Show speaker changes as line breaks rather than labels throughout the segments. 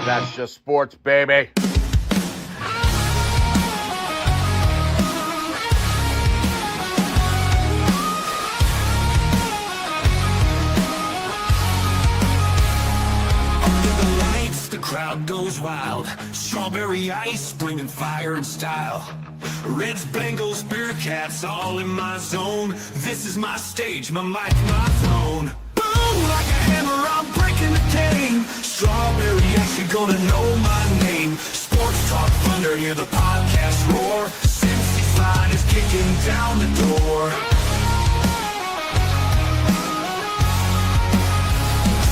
That's just sports, baby.
Crowd goes wild, strawberry ice bringing fire and style. Reds, Bengals, Bearcats, all in my zone. This is my stage, my mic, my throne. Boom, like a hammer, I'm breaking the game. Strawberry ice, you're gonna know my name. Sports Talk Thunder, hear the podcast roar. Cincy's line is kicking down the door.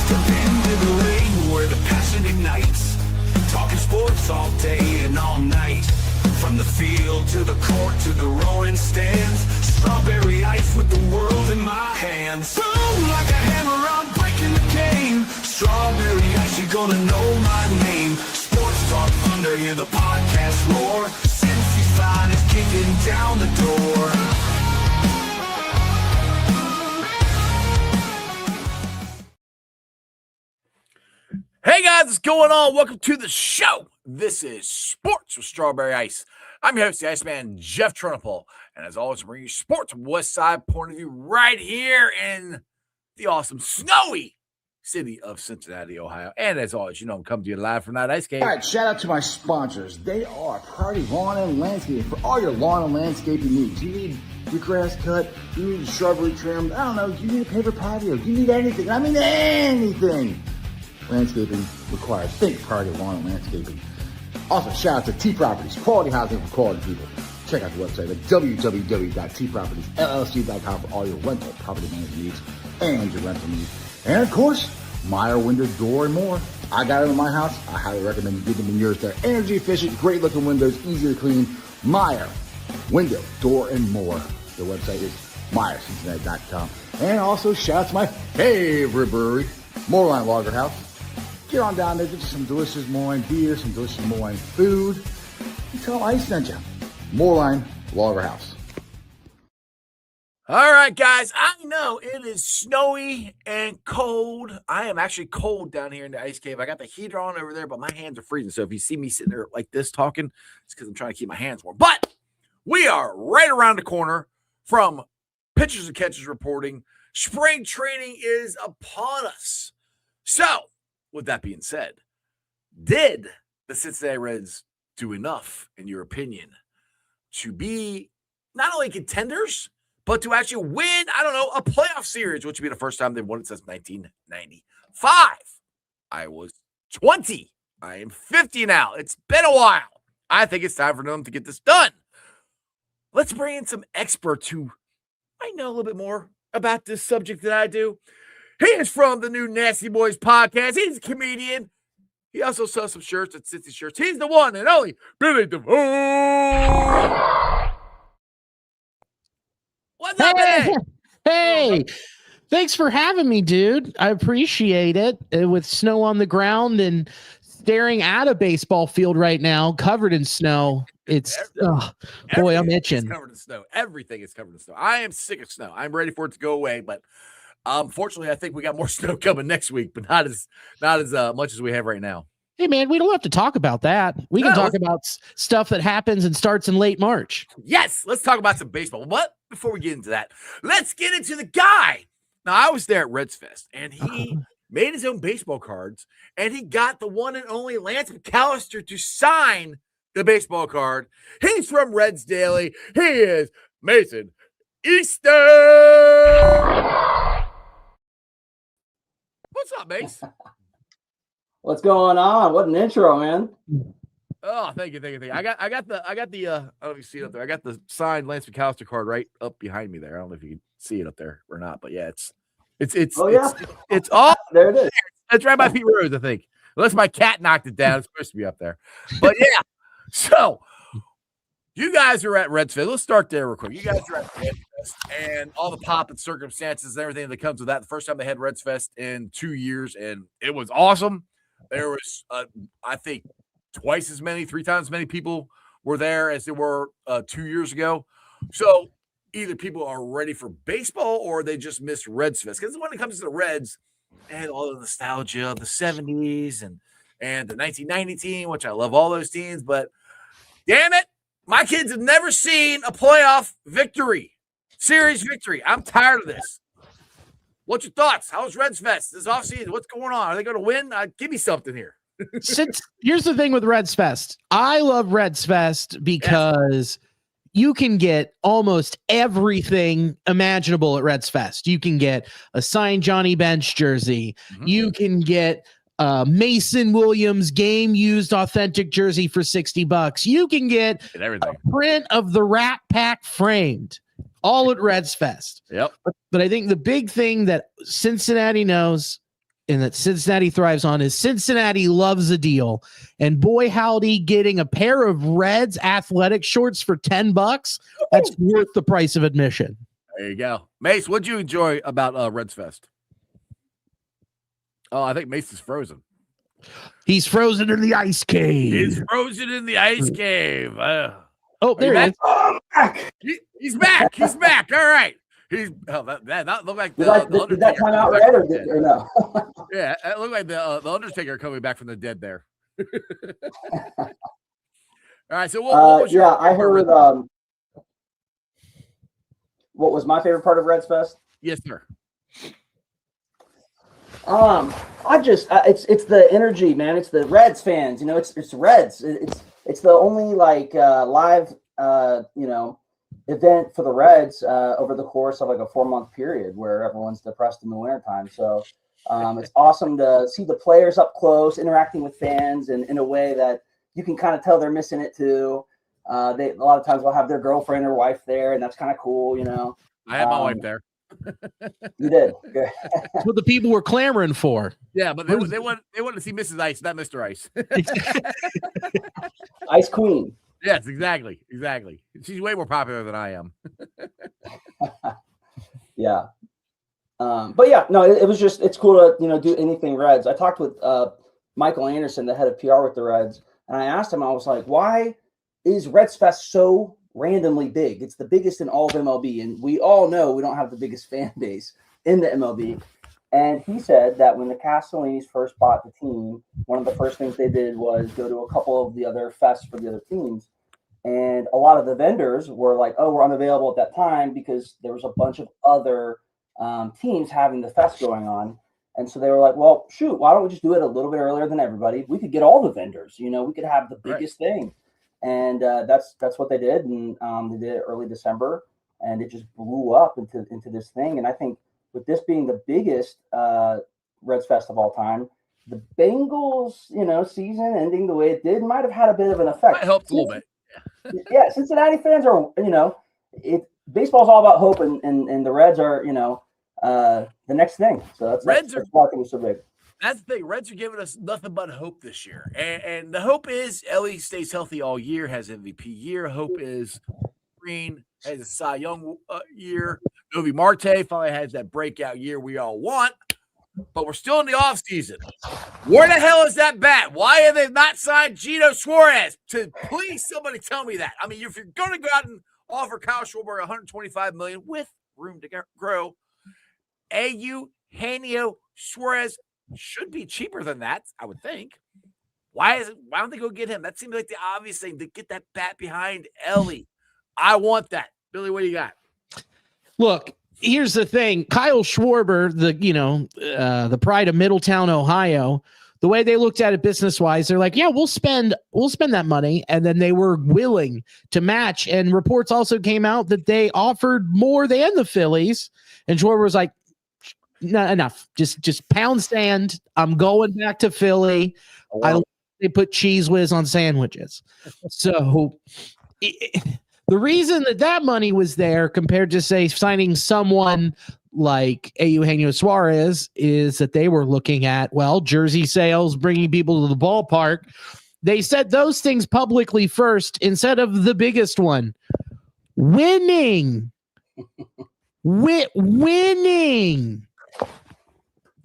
Step into the ring where the passion ignites, talking sports all day and all night. From the field to the court to the roaring stands, strawberry ice with the world in my hands. Boom, like a hammer, I'm breaking the game. Strawberry ice, you're gonna know my name. Sports Talk Thunder, hear the podcast roar. Cincy's line is kicking down the door.
Hey guys, what's going on? Welcome to the show. This is Sports with Strawberry Ice. I'm your host, the Iceman, Jeff Trunapole. And as always, bringing you sports West Side point of view right here in the awesome, snowy city of Cincinnati, Ohio. And as always, you know, I'm coming to you live from that ice game.
All right, shout out to my sponsors. They are Priority Lawn and Landscaping for all your lawn and landscaping needs. You need your grass cut, you need your shrubbery trimmed, I don't know, you need a paper patio, you need anything. I mean anything. Landscaping required. Think Priority Lawn and Landscaping. Also, shout out to T Properties, quality housing for quality people. Check out the website at www.tpropertiesllc.com for all your rental property management needs and your rental needs. And of course, Meyer Window, Door, and more. I got it in my house. I highly recommend you get them in yours. They're energy efficient, great looking windows, easy to clean. Meyer Window, Door, and more. The website is MeyerCincinnati.com. And also, shout out to my favorite brewery, Moorline Lager House. Get on down there, get you some delicious Moorline beer, some delicious Moorline food. You tell them I sent you. Moorline Lager House.
All right, guys, I know it is snowy and cold. I am actually cold down here in the ice cave. I got the heater on over there, but my hands are freezing. So if you see me sitting there like this talking, it's because I'm trying to keep my hands warm. But we are right around the corner from pitchers and catchers reporting. Spring training is upon us. So, with that being said, did the Cincinnati Reds do enough, in your opinion, to be not only contenders, but to actually win, I don't know, a playoff series, which would be the first time they've won it since 1995. I was 20. I am 50 now. It's been a while. I think it's time for them to get this done. Let's bring in some experts who might know a little bit more about this subject than I do. He is from the new Nasty Boys podcast. He's a comedian. He also sells some shirts at Cincy Shirts. He's the one and only Billy DeVore. What's up, man?
Hey, thanks for having me, dude. I appreciate it. With snow on the ground and staring at a baseball field right now, covered in snow. It's boy, I'm itching.
Covered in snow. Everything is covered in snow. I am sick of snow. I'm ready for it to go away, but unfortunately, I think we got more snow coming next week, but not as much as we have right now.
Hey, man, we don't have to talk about that. We can talk about stuff that happens and starts in late March.
Yes, let's talk about some baseball. But before we get into that, let's get into the guy. Now, I was there at Reds Fest, and he made his own baseball cards, and he got the one and only Lance McAllister to sign the baseball card. He's from Reds Daily. He is Mason Estep. What's up, Mace?
What's going on? What an intro, man.
Oh, thank you. I got the I don't know if you see it up there. I got the signed Lance McAllister card right up behind me there. I don't know if you can see it up there or not, but yeah, it's all
there it is.
It's right by Pete Rose, I think. Unless my cat knocked it down, it's supposed to be up there. But yeah, so you guys are at Reds Fest. Let's start there real quick. You guys are at Reds Fest and all the pomp and circumstances and everything that comes with that. The first time they had Reds Fest in 2 years, and it was awesome. There was, I think, three times as many people were there as there were 2 years ago. So either people are ready for baseball or they just missed Reds Fest. Because when it comes to the Reds, they had all the nostalgia of the 70s and and the 1990 team, which I love all those teams. But damn it, my kids have never seen a playoff victory, series victory. I'm tired of this. What's your thoughts? How's Reds Fest this offseason? What's going on? Are they going to win? Give me something here.
Here's the thing with Reds Fest. I love Reds Fest because you can get almost everything imaginable at Reds Fest. You can get a signed Johnny Bench jersey. Mm-hmm. You can get Mason Williams game used authentic jersey for $60. You can get a print of the Rat Pack framed, all at Reds Fest.
Yep.
But I think the big thing that Cincinnati knows and that Cincinnati thrives on is Cincinnati loves a deal. And boy, howdy, getting a pair of Reds athletic shorts for $10, that's worth the price of admission.
There you go. Mace, what'd you enjoy about Reds Fest? Oh, I think Mace is frozen.
He's frozen in the ice cave.
He's frozen in the ice cave.
Oh, there he is.
Oh,
He's back. He's back. All right. That looked like
did that come out right or no?
Yeah, it looked like the Undertaker coming back from the dead there. All right, so what was your
I heard what was my favorite part of Reds Fest?
Yes, sir.
It's the energy, man. It's the Reds fans. You know, it's Reds. It's the only live event for the Reds over the course of like a 4-month period where everyone's depressed in the wintertime. So it's awesome to see the players up close, interacting with fans and in a way that you can kind of tell they're missing it too. They a lot of times will have their girlfriend or wife there, and that's kind of cool, you know.
I had my wife there.
You did. Good.
That's what the people were clamoring for.
Yeah, but they wanted to see Mrs. Ice, not Mr. Ice.
Ice Queen.
Yes, exactly. She's way more popular than I am.
Yeah. But yeah, no, it was just, it's cool to, do anything Reds. I talked with Michael Anderson, the head of PR with the Reds, and I asked him, I was like, why is Reds Fest so randomly big? It's the biggest in all of MLB, and we all know we don't have the biggest fan base in the MLB. And he said that when the Castellinis first bought the team, one of the first things they did was go to a couple of the other fests for the other teams. And a lot of the vendors were like, oh, we're unavailable at that time because there was a bunch of other teams having the fest going on. And so they were like, well, shoot, why don't we just do it a little bit earlier than everybody? We could get all the vendors, we could have the biggest thing. And that's what they did. And they did it early December, and it just blew up into this thing. And I think with this being the biggest Reds Fest of all time, the Bengals, season ending the way it did might have had a bit of an effect.
It helped a little bit.
Yeah, Cincinnati fans are, baseball's all about hope, and the Reds are, the next thing. So that's why I think it's so big.
That's the thing. Reds are giving us nothing but hope this year. And the hope is Elly stays healthy all year, has MVP year. Hope is Green has a Cy Young year. Noelvi Marte finally has that breakout year we all want. But we're still in the offseason. Where the hell is that bat? Why have they not signed Gino Suarez? Please, somebody tell me that. I mean, if you're going to go out and offer Kyle Schwarber $125 million with room to grow, Eugenio Suarez should be cheaper than that, I would think. Why don't they go get him? That seems like the obvious thing, to get that bat behind Elly. I want that. Billy, what do you got?
Look, here's the thing. Kyle Schwarber, the pride of Middletown, Ohio, the way they looked at it business-wise, they're like, yeah, we'll spend that money. And then they were willing to match. And reports also came out that they offered more than the Phillies. And Schwarber was like, no, enough. Just pound sand. I'm going back to Philly.
Oh, wow.
They put Cheese Whiz on sandwiches. So the reason that money was there compared to, say, signing someone like Eugenio Suarez is that they were looking at, jersey sales, bringing people to the ballpark. They said those things publicly first instead of the biggest one. Winning. Winning.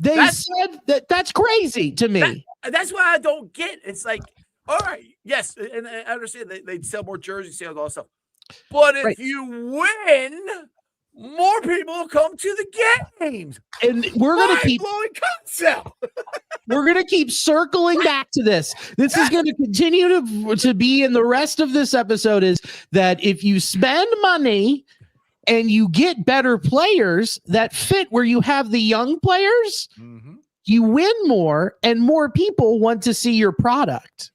They said that's crazy to me.
That's why I don't get. It's like, all right, yes, and I understand they'd sell more jersey sales, all that stuff. But if you win, more people will come to the games.
And we're gonna keep
blowing concept.
We're going to keep circling back to this. This is going to continue to be in the rest of this episode, is that if you spend money and you get better players that fit where you have the young players, you win more and more people want to see your product.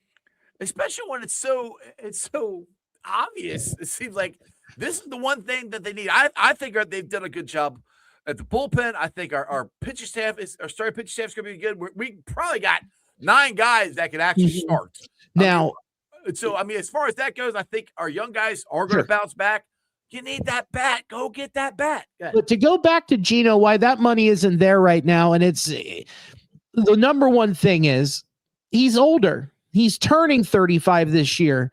Especially when it's so obvious. It seems like this is the one thing that they need. I think they've done a good job at the bullpen. I think our pitching staff our starting pitching staff is going to be good. We probably got 9 guys that can actually start
now.
As far as that goes, I think our young guys are going to bounce back. You need that bat. Go get that bat.
But to go back to Gino, why that money isn't there right now, and it's the number one thing is he's older. He's turning 35 this year.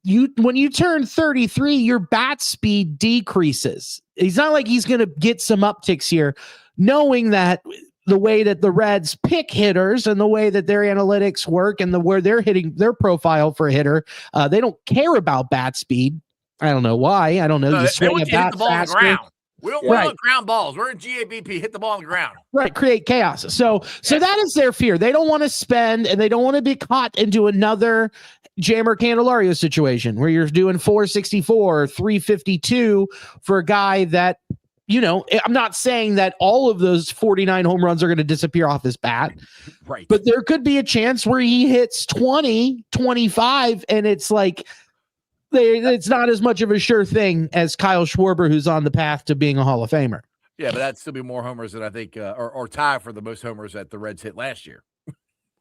When you turn 33, your bat speed decreases. It's not like he's going to get some upticks here, knowing that the way that the Reds pick hitters and the way that their analytics work and where they're hitting their profile for a hitter, they don't care about bat speed. I don't know why. I don't know. You swing a bat faster.
We don't want ground balls. We're in GABP. Hit the ball on the ground.
Right. Create chaos. So that is their fear. They don't want to spend, and they don't want to be caught into another Jammer Candelario situation where you're doing 464 or 352 for a guy that, I'm not saying that all of those 49 home runs are going to disappear off his bat.
Right.
But there could be a chance where he hits 20, 25, and it's like, it's not as much of a sure thing as Kyle Schwarber, who's on the path to being a Hall of Famer.
Yeah, but that'd still be more homers than I think, or tie for the most homers that the Reds hit last year.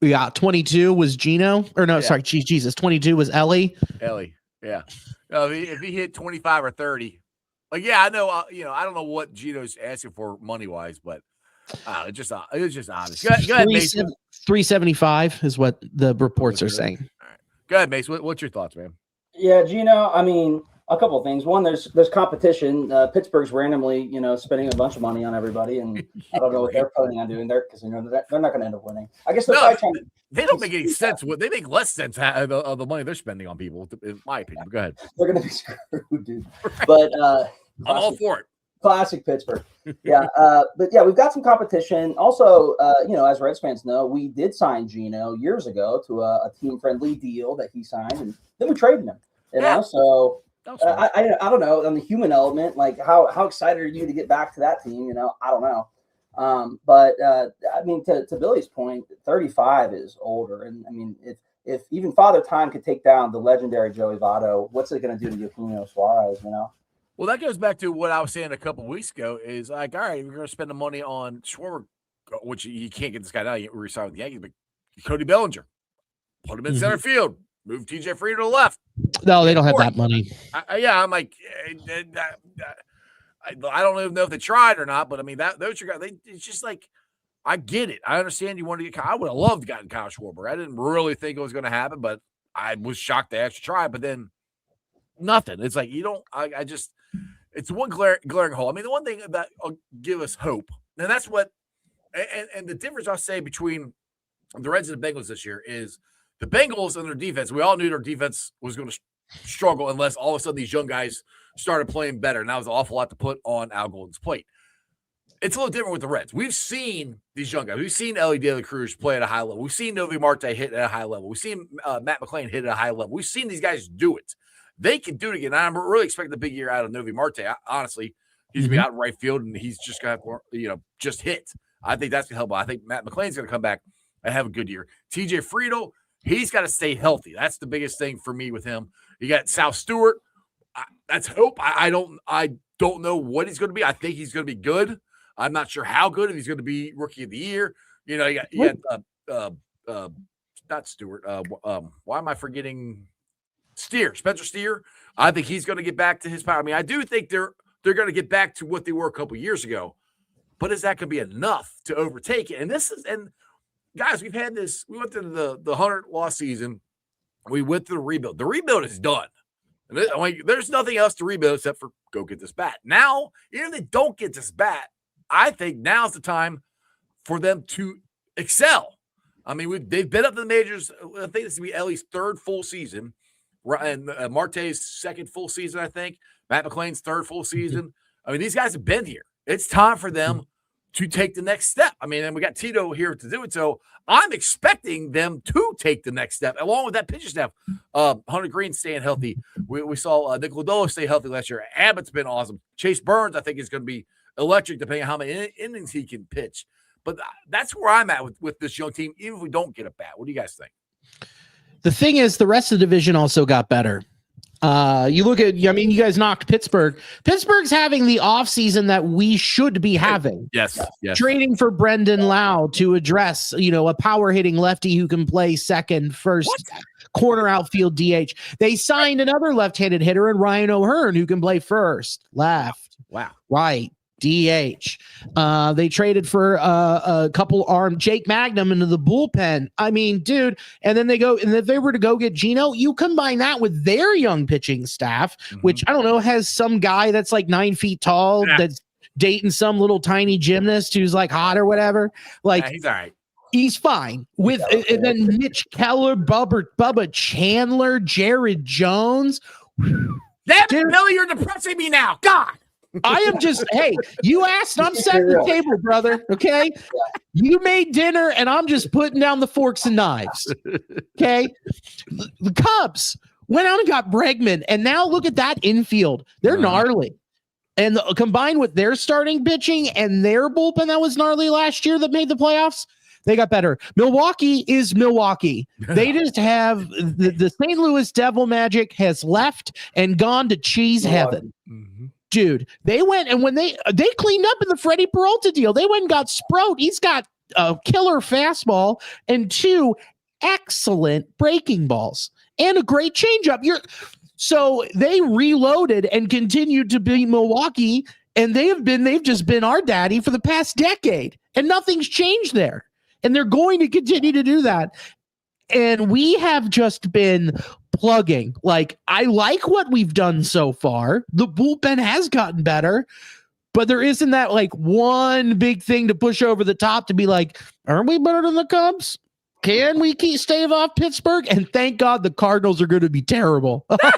Yeah, 22 was Gino, or no, sorry, Jesus, 22 was Elly.
Yeah. If he hit 25 or 30, I know, I don't know what Gino's asking for money wise, but it's just honest. Go ahead, Mason.
375 is what the reports are saying.
All right. Go ahead, Mason. What's your thoughts, man?
Yeah, Gino, a couple of things. One, there's competition. Pittsburgh's randomly, spending a bunch of money on everybody, and I don't know what they're planning on doing there because they're not going to end up winning. I guess
they don't make any sense. They make less sense of the money they're spending on people, in my opinion. Go ahead.
They're going to be screwed, dude. But
I'm all for it.
Classic Pittsburgh. Yeah, but yeah, we've got some competition. Also, as Reds fans know, we did sign Gino years ago to a team-friendly deal that he signed, and then we traded him. So I don't know, on the human element, like how excited are you to get back to that team? I don't know. But to Billy's point, 35 is older, and if even Father Time could take down the legendary Joey Votto, what's it going to do to Eugenio Suarez?
Well, that goes back to what I was saying a couple of weeks ago. Is like, all right, we're going to spend the money on Schwarber, which you can't get this guy now. You resign with the Yankees, but Cody Bellinger, put him in center field. Move TJ Frieda to the left.
No, they don't have that money.
I'm like, I don't even know if they tried or not, but those are guys. It's just like, I get it. I understand you wanted to get. I would have loved to gotten Kyle Schwarber. I didn't really think it was going to happen, but I was shocked they actually tried. But then nothing. It's like you don't. I just. It's one glaring hole. The one thing that will give us hope, and that's what, and the difference I'll say between the Reds and the Bengals this year is. The Bengals and their defense, we all knew their defense was going to struggle unless all of a sudden these young guys started playing better, and that was an awful lot to put on Al Golden's plate. It's a little different with the Reds. We've seen these young guys. We've seen Elly De La Cruz play at a high level. We've seen Noelvi Marte hit at a high level. We've seen Matt McLain hit at a high level. We've seen these guys do it. They can do it again. I'm really expecting a big year out of Noelvi Marte. Honestly, he's going to be out in right field, and he's just going to just hit. I think that's going to help. I think Matt McLain's going to come back and have a good year. TJ Friedel, he's got to stay healthy. That's the biggest thing for me with him. You got South Stewart. That's hope. I don't know what he's going to be. I think he's going to be good. I'm not sure how good. If he's going to be rookie of the year. You got not Stewart. Why am I forgetting Spencer Steer? I think he's going to get back to his power. I do think they're going to get back to what they were a couple years ago. But is that going to be enough to overtake it? And guys, we've had this. We went through the 100-loss season. We went through the rebuild. The rebuild is done. And there's nothing else to rebuild except for go get this bat. Now, even if they don't get this bat, I think now's the time for them to excel. They've been up to the majors. I think this will be Elly's third full season, and Marte's second full season. I think Matt McLain's third full season. I mean, these guys have been here. It's time for them to take the next step. I mean, and we got Tito here to do it. So I'm expecting them to take the next step along with that pitcher staff. Hunter Green staying healthy. We saw Nick Lodolo stay healthy last year. Abbott's been awesome. Chase Burns, I think, is going to be electric depending on how many innings he can pitch. But that's where I'm at with this young team, even if we don't get a bat. What do you guys think?
The thing is, the rest of the division also got better. You look at, I mean, you guys knocked Pittsburgh. Pittsburgh's having the offseason that we should be having.
Yes.
Trading for Brendan Lau to address, a power hitting lefty who can play second, first, corner outfield DH. They signed another left-handed hitter in Ryan O'Hearn who can play first, left, right, DH. They traded for a couple armed Jake Magnum into the bullpen. I mean, dude, and then if they were to go get Gino, you combine that with their young pitching staff, which I don't know, has some guy that's like 9 feet tall that's dating some little tiny gymnast who's like hot or whatever. Like,
he's all right.
He's fine with, and then Mitch Keller, Bubba Chandler, Jared Jones.
Damn it, Billy, you're depressing me now. God.
I am just, hey, you asked, I'm setting the table, brother. Okay. You made dinner and I'm just putting down the forks and knives. Okay. The Cubs went out and got Bregman. And now look at that infield. They're gnarly. And combined with their starting pitching and their bullpen that was gnarly last year that made the playoffs, they got better. Milwaukee is Milwaukee. They just have the St. Louis Devil Magic has left and gone to cheese heaven. Dude, they went and when they cleaned up in the Freddie Peralta deal, they went and got Sprout. He's got a killer fastball and 2 excellent breaking balls and a great changeup. So they reloaded and continued to be Milwaukee, and they've just been our daddy for the past decade, and nothing's changed there. And they're going to continue to do that. And we have just been plugging. Like, I like what we've done so far. The bullpen has gotten better, but there isn't that like one big thing to push over the top to be like, aren't we better than the Cubs? Can we stave off Pittsburgh? And thank God the Cardinals are going to be terrible. That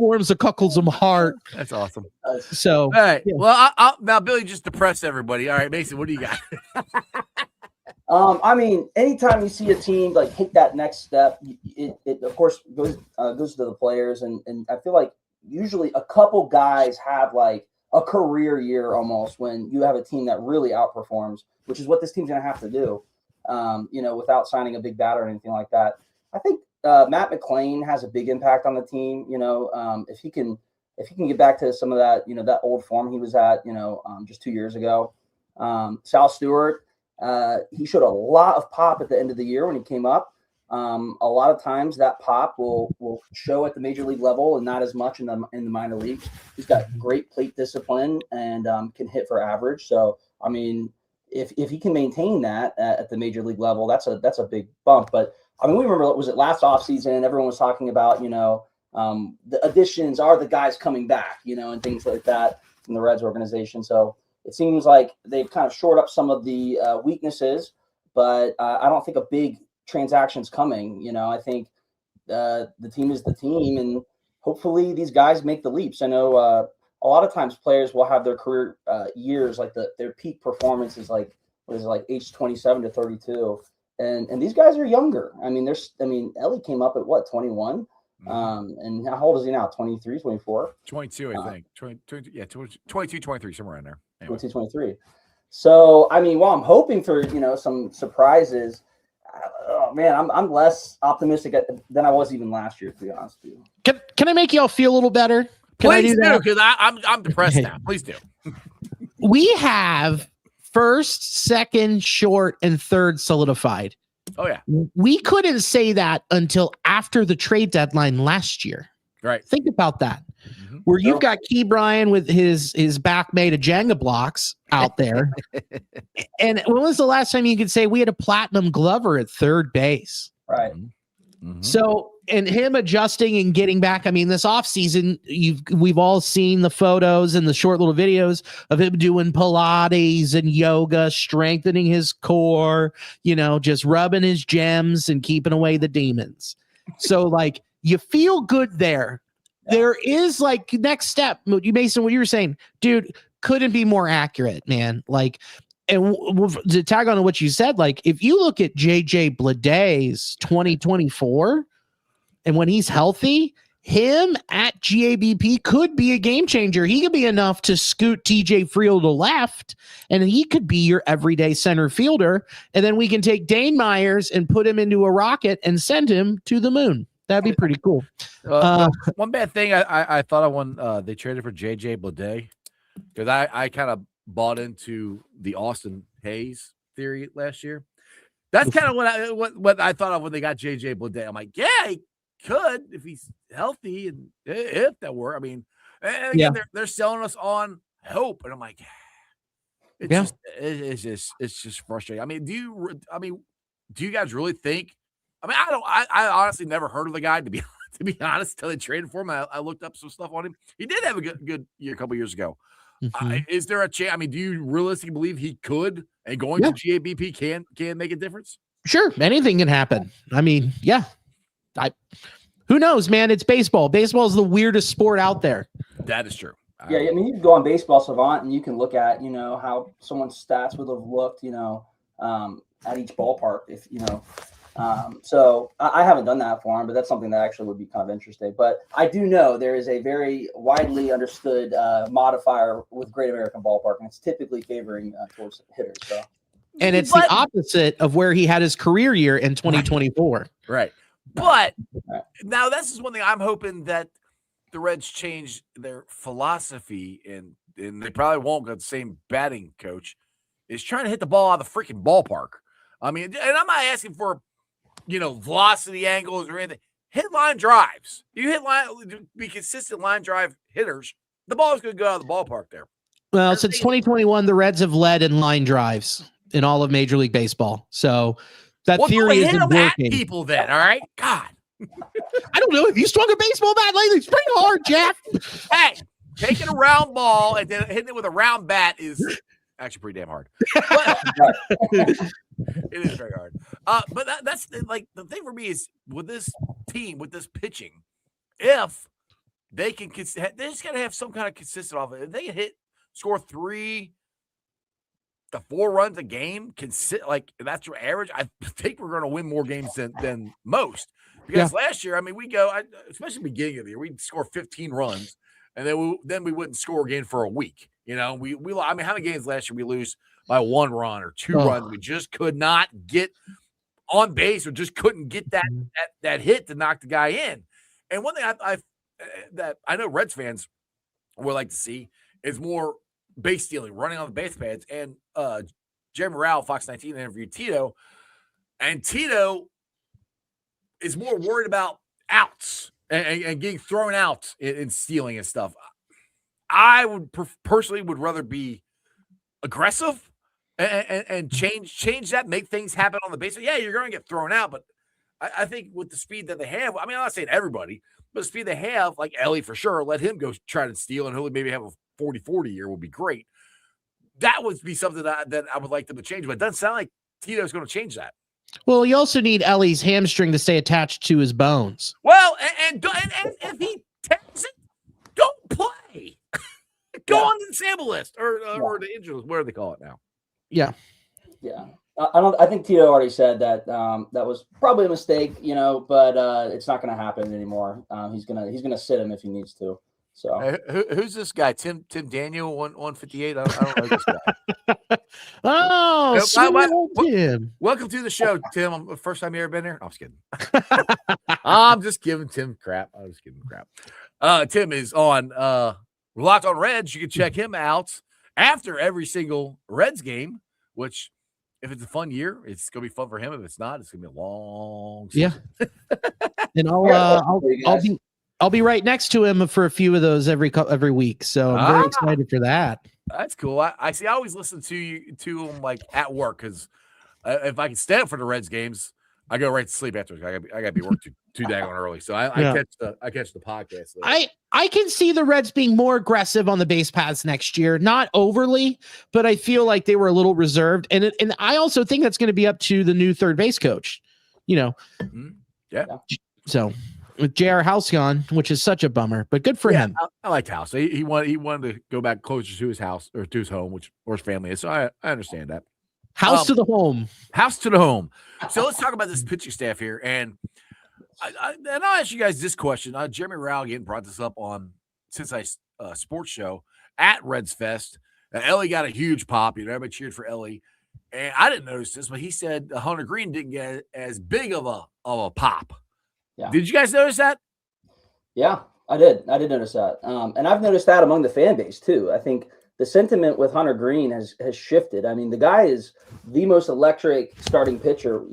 warms the Cuckold's heart.
That's awesome.
So,
all right. Yeah. Well, I'll now Billy just depressed everybody. All right, Mason, what do you got?
I mean, anytime you see a team like hit that next step, it of course goes to the players, and I feel like usually a couple guys have like a career year almost when you have a team that really outperforms, which is what this team's gonna have to do. Without signing a big batter or anything like that. I think Matt McClain has a big impact on the team. If he can get back to some of that, that old form he was at, just 2 years ago. Sal Stewart. He showed a lot of pop at the end of the year when he came up. A lot of times that pop will show at the major league level and not as much in the minor leagues. He's got great plate discipline and can hit for average. So, I mean, if he can maintain that at the major league level, that's a big bump. But I mean, we remember, was it last offseason, everyone was talking about, the additions are the guys coming back, and things like that from the Reds organization. So it seems like they've kind of shored up some of the weaknesses, but I don't think a big transaction's coming. I think the team is the team, and hopefully these guys make the leaps. I know a lot of times players will have their career years, like their peak performance is like, age 27 to 32. And these guys are younger. I mean, Elly came up at what, 21? And how old is he now? 23, 24?
22, I think. 22, 23, somewhere in there. Anyway.
22, 23. So, I mean, while I'm hoping for, some surprises, oh man, I'm less optimistic than I was even last year, to be honest with you.
Can I make y'all feel a little better?
Please do, because I'm depressed now. Please do.
We have first, second, short, and third solidified.
Oh, yeah.
We couldn't say that until after the trade deadline last year.
Right.
Think about that. Where you've got Key Bryan with his back made of Jenga blocks out there. And when was the last time you could say we had a platinum glover at third base?
Right.
So, and him adjusting and getting back. I mean, this offseason, we've all seen the photos and the short little videos of him doing Pilates and yoga, strengthening his core, just rubbing his gems and keeping away the demons. So, like, you feel good there. there is like next step. Mason, what you were saying, dude, couldn't be more accurate, man. Like, and to tag on to what you said, like if you look at JJ Bleday's 2024, and when he's healthy, him at GABP could be a game changer. He could be enough to scoot TJ Friel to left, and he could be your everyday center fielder. And then we can take Dane Myers and put him into a rocket and send him to the moon. That'd be pretty cool.
One bad thing I thought of when they traded for JJ Bleday, because I kind of bought into the Austin Hayes theory last year. That's kind of what I thought of when they got JJ Bleday. I'm like, yeah, he could if he's healthy, and if that were. I mean, and again, they're selling us on hope, and I'm like, it's just frustrating. I mean, do you guys really think? I mean, I honestly never heard of the guy, to be honest, until they traded for him. I looked up some stuff on him. He did have a good year a couple years ago. Is there a chance? I mean, do you realistically believe he could, and going to GABP can make a difference?
Sure, anything can happen. I mean, who knows, man? It's baseball. Baseball is the weirdest sport out there.
That is true.
Yeah, I mean, you can go on Baseball Savant and you can look at, how someone's stats would have looked, at each ballpark, if so I haven't done that for him, but that's something that actually would be kind of interesting. But I do know there is a very widely understood modifier with Great American Ballpark, and it's typically favoring towards hitters. So.
And it's the opposite of where he had his career year in 2024.
Right. But now this is one thing I'm hoping that the Reds change their philosophy, and they probably won't get the same batting coach, is trying to hit the ball out of the freaking ballpark. I mean, and I'm not asking for, velocity angles or anything. Hit line drives. You be consistent line drive hitters. The ball is going to go out of the ballpark there.
Well, since 2021, the Reds have led in line drives in all of Major League Baseball. So that theory isn't working.
People then, all right? God.
I don't know. If you swung a baseball bat lately, swing hard, Jeff.
Hey, taking a round ball and then hitting it with a round bat is actually pretty damn hard. But, it is very hard. But that's like the thing for me is with this team, with this pitching, if they can, they just got to have some kind of consistent offense. If they can score 3 to 4 runs a game, that's your average, I think we're going to win more games than most. Because last year, I mean, especially beginning of the year, we'd score 15 runs, and then we wouldn't score again for a week. I mean, how many games last year we lose by 1 run or 2 runs? We just could not get on base, or just couldn't get that hit to knock the guy in. And one thing that I know Reds fans would like to see is more base stealing, running on the base pads. And Jeremy Rao, Fox 19, interviewed Tito, and Tito is more worried about outs and getting thrown out and stealing and stuff. I would personally would rather be aggressive and change that, make things happen on the base. Yeah, you're going to get thrown out, but I think with the speed that they have, I mean, I'm not saying everybody, but the speed they have, like Elly for sure, let him go try to steal, and he'll maybe have a 40-40 year would be great. That would be something that I would like them to change, but it doesn't sound like Tito's going to change that.
Well, you also need Elly's hamstring to stay attached to his bones.
Well, and if he tears it, don't play. Go on the sample list or the injury list, whatever they call it now.
Yeah.
Yeah. I think Tito already said that that was probably a mistake, but it's not going to happen anymore. He's gonna sit him if he needs to. So
who's this guy? Tim Daniel 158. I don't know this guy.
Tim.
Welcome to the show, Tim. First time you ever been here? I'm just kidding. I'm just giving Tim crap. Tim is on Locked on Reds. You can check him out after every single Reds game, which if it's a fun year, it's going to be fun for him. If it's not, it's going to be a long season.
Yeah. And I'll be right next to him for a few of those every week. So I'm very excited for that.
That's cool. I see. I always listen to him like at work, because if I can stay up for the Reds games, I go right to sleep after. I got to be work too daggone early. So I catch the podcast.
I can see the Reds being more aggressive on the base paths next year. Not overly, but I feel like they were a little reserved. And I also think that's going to be up to the new third base coach.
Yeah.
So with J.R. House gone, which is such a bummer, but good for him.
I liked House. He wanted to go back closer to his house or to his home, which or his family is. So I understand that.
House to the home.
House to the home. So let's talk about this pitching staff here. And I'll ask you guys this question. Jeremy Rao again brought this up on Cincinnati Sports Show at Reds Fest. Elly got a huge pop. Everybody cheered for Elly. And I didn't notice this, but he said Hunter Green didn't get as big of a pop.
Yeah.
Did you guys notice that?
Yeah, I did. I did notice that. And I've noticed that among the fan base too. I think the sentiment with Hunter Green has shifted. I mean, the guy is the most electric starting pitcher,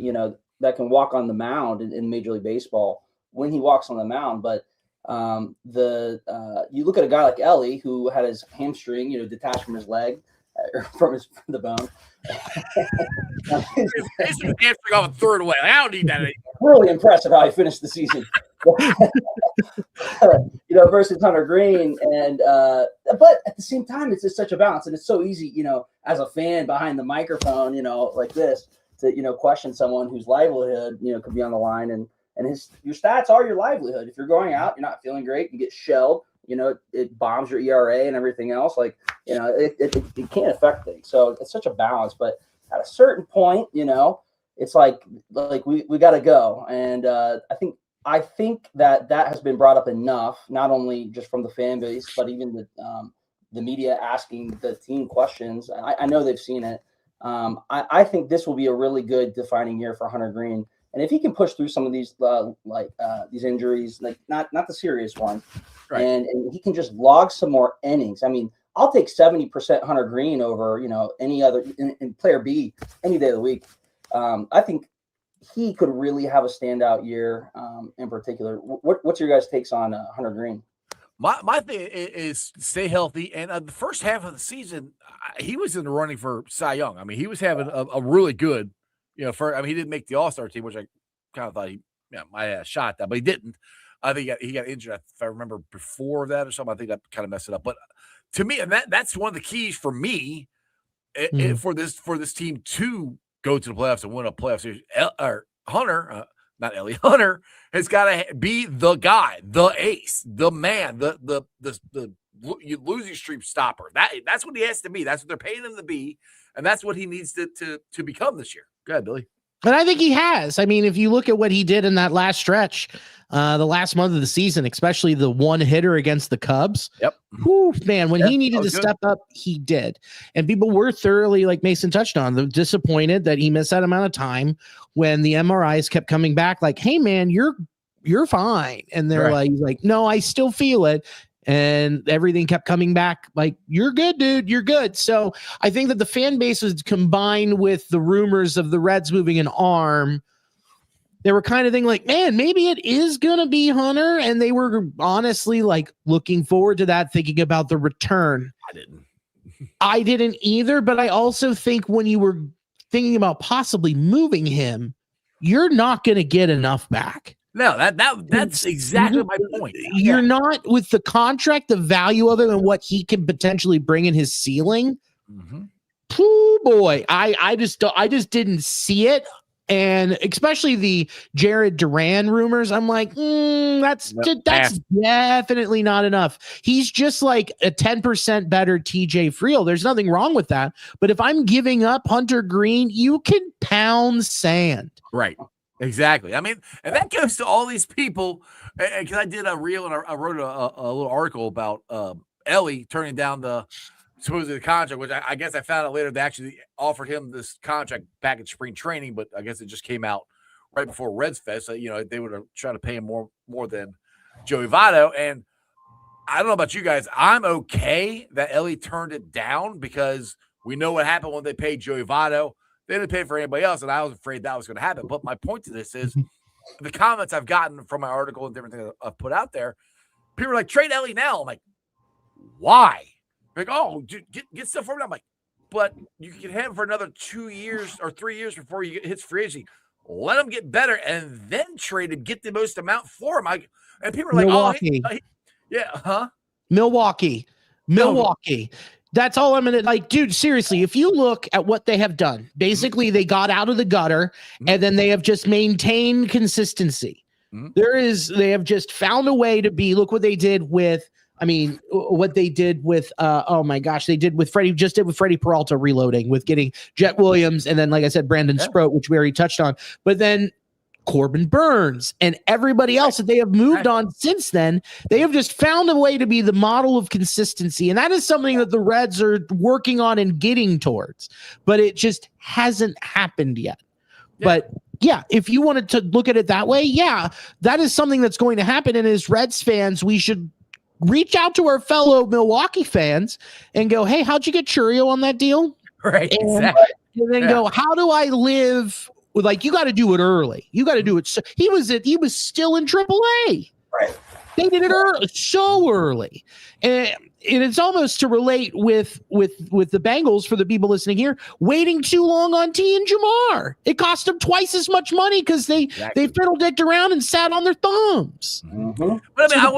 that can walk on the mound in Major League Baseball when he walks on the mound. But you look at a guy like Elly, who had his hamstring, detached from his leg, from the bone.
His hamstring off a third away. I don't need that anymore.
Really impressive how he finished the season. Versus Hunter Green, and but at the same time, it's just such a balance, and it's so easy, as a fan behind the microphone, like this, to question someone whose livelihood, could be on the line, and your stats are your livelihood. If you're going out, you're not feeling great, you get shelled, it bombs your ERA and everything else. Like, it can't affect things. So it's such a balance, but at a certain point, it's like we got to go, and I think that has been brought up enough, not only just from the fan base, but even the media asking the team questions. I know they've seen it. I think this will be a really good defining year for Hunter Green. And if he can push through some of these these injuries, like not the serious ones, right, and he can just log some more innings. I mean, I'll take 70% Hunter Green over any other in player B any day of the week. I think he could really have a standout year in particular. What's your guys' takes on Hunter Green?
My thing is stay healthy. And the first half of the season, he was in the running for Cy Young. I mean, he was having a really good, he didn't make the All-Star team, which I kind of thought he might have shot at that, but he didn't. I think he got injured, if I remember, before that or something. I think that kind of messed it up. But to me, and that's one of the keys for me for this team to go to the playoffs and win a playoff series. Hunter, not Elly, Hunter has got to be the guy, the ace, the man, the losing streak stopper. That's what he has to be. That's what they're paying him to be, and that's what he needs to become this year. Go ahead, Billy.
And I think he has. I mean, if you look at what he did in that last stretch, the last month of the season, especially the one hitter against the Cubs.
Yep.
Whew, man, when he needed to step up, he did. And people were thoroughly, like Mason touched on, disappointed that he missed that amount of time when the MRIs kept coming back like, hey, man, you're fine. And they're like, no, I still feel it. And everything kept coming back like, you're good, dude. You're good. So I think that the fan base was combined with the rumors of the Reds moving an arm. They were kind of thinking like, man, maybe it is going to be Hunter. And they were honestly like looking forward to that, thinking about the return. I didn't either. But I also think when you were thinking about possibly moving him, you're not going to get enough back.
No, that's exactly my point.
You're not with the contract, the value other than what he can potentially bring in his ceiling.
Mm-hmm.
Pooh, boy, I just didn't see it, and especially the Jared Duran rumors. I'm like, that's definitely not enough. He's just like a 10% better TJ Friel. There's nothing wrong with that. But if I'm giving up Hunter Green, you can pound sand,
right? Exactly. I mean, and that goes to all these people, because I did a reel and I wrote a little article about Elly turning down the supposedly the contract, which I guess I found out later they actually offered him this contract back in spring training, but I guess it just came out right before Reds Fest. So, they would have tried to pay him more than Joey Votto. And I don't know about you guys. I'm okay that Elly turned it down because we know what happened when they paid Joey Votto. They didn't pay for anybody else, and I was afraid that was going to happen. But my point to this is the comments I've gotten from my article and different things I've put out there, people are like, trade Elly now. I'm like, why? They're like, oh, get stuff for him. I'm like, but you can have him for another 2 years or 3 years before he hits free agency. Let him get better and then trade him, get the most amount for him. And people are like,
Milwaukee. Milwaukee. That's all I'm going to like, dude, seriously, if you look at what they have done, basically they got out of the gutter and then they have just maintained consistency. They have just found a way to be. Look what they did with. I mean, what they did with. Oh my gosh, they did with Freddie. Just did with Freddie Peralta reloading with getting Jet Williams, and then like I said, Brandon Sproat, which we already touched on. But then Corbin Burns and everybody else that they have moved on since then, they have just found a way to be the model of consistency. And that is something that the Reds are working on and getting towards, but it just hasn't happened yet. Yeah. But yeah, if you wanted to look at it that way, yeah, that is something that's going to happen. And as Reds fans, we should reach out to our fellow Milwaukee fans and go, hey, how'd you get Churio on that deal?
Right.
And,
exactly.
And then go, how do I live? Like, you got to do it early. You got to do it. So he was still in AAA.
Right.
They did it early, so early, and it's almost to relate with the Bengals for the people listening here. Waiting too long on T and Jamar, it cost them twice as much money because they fiddle-dicked around and sat on their thumbs.
Mm-hmm.
But I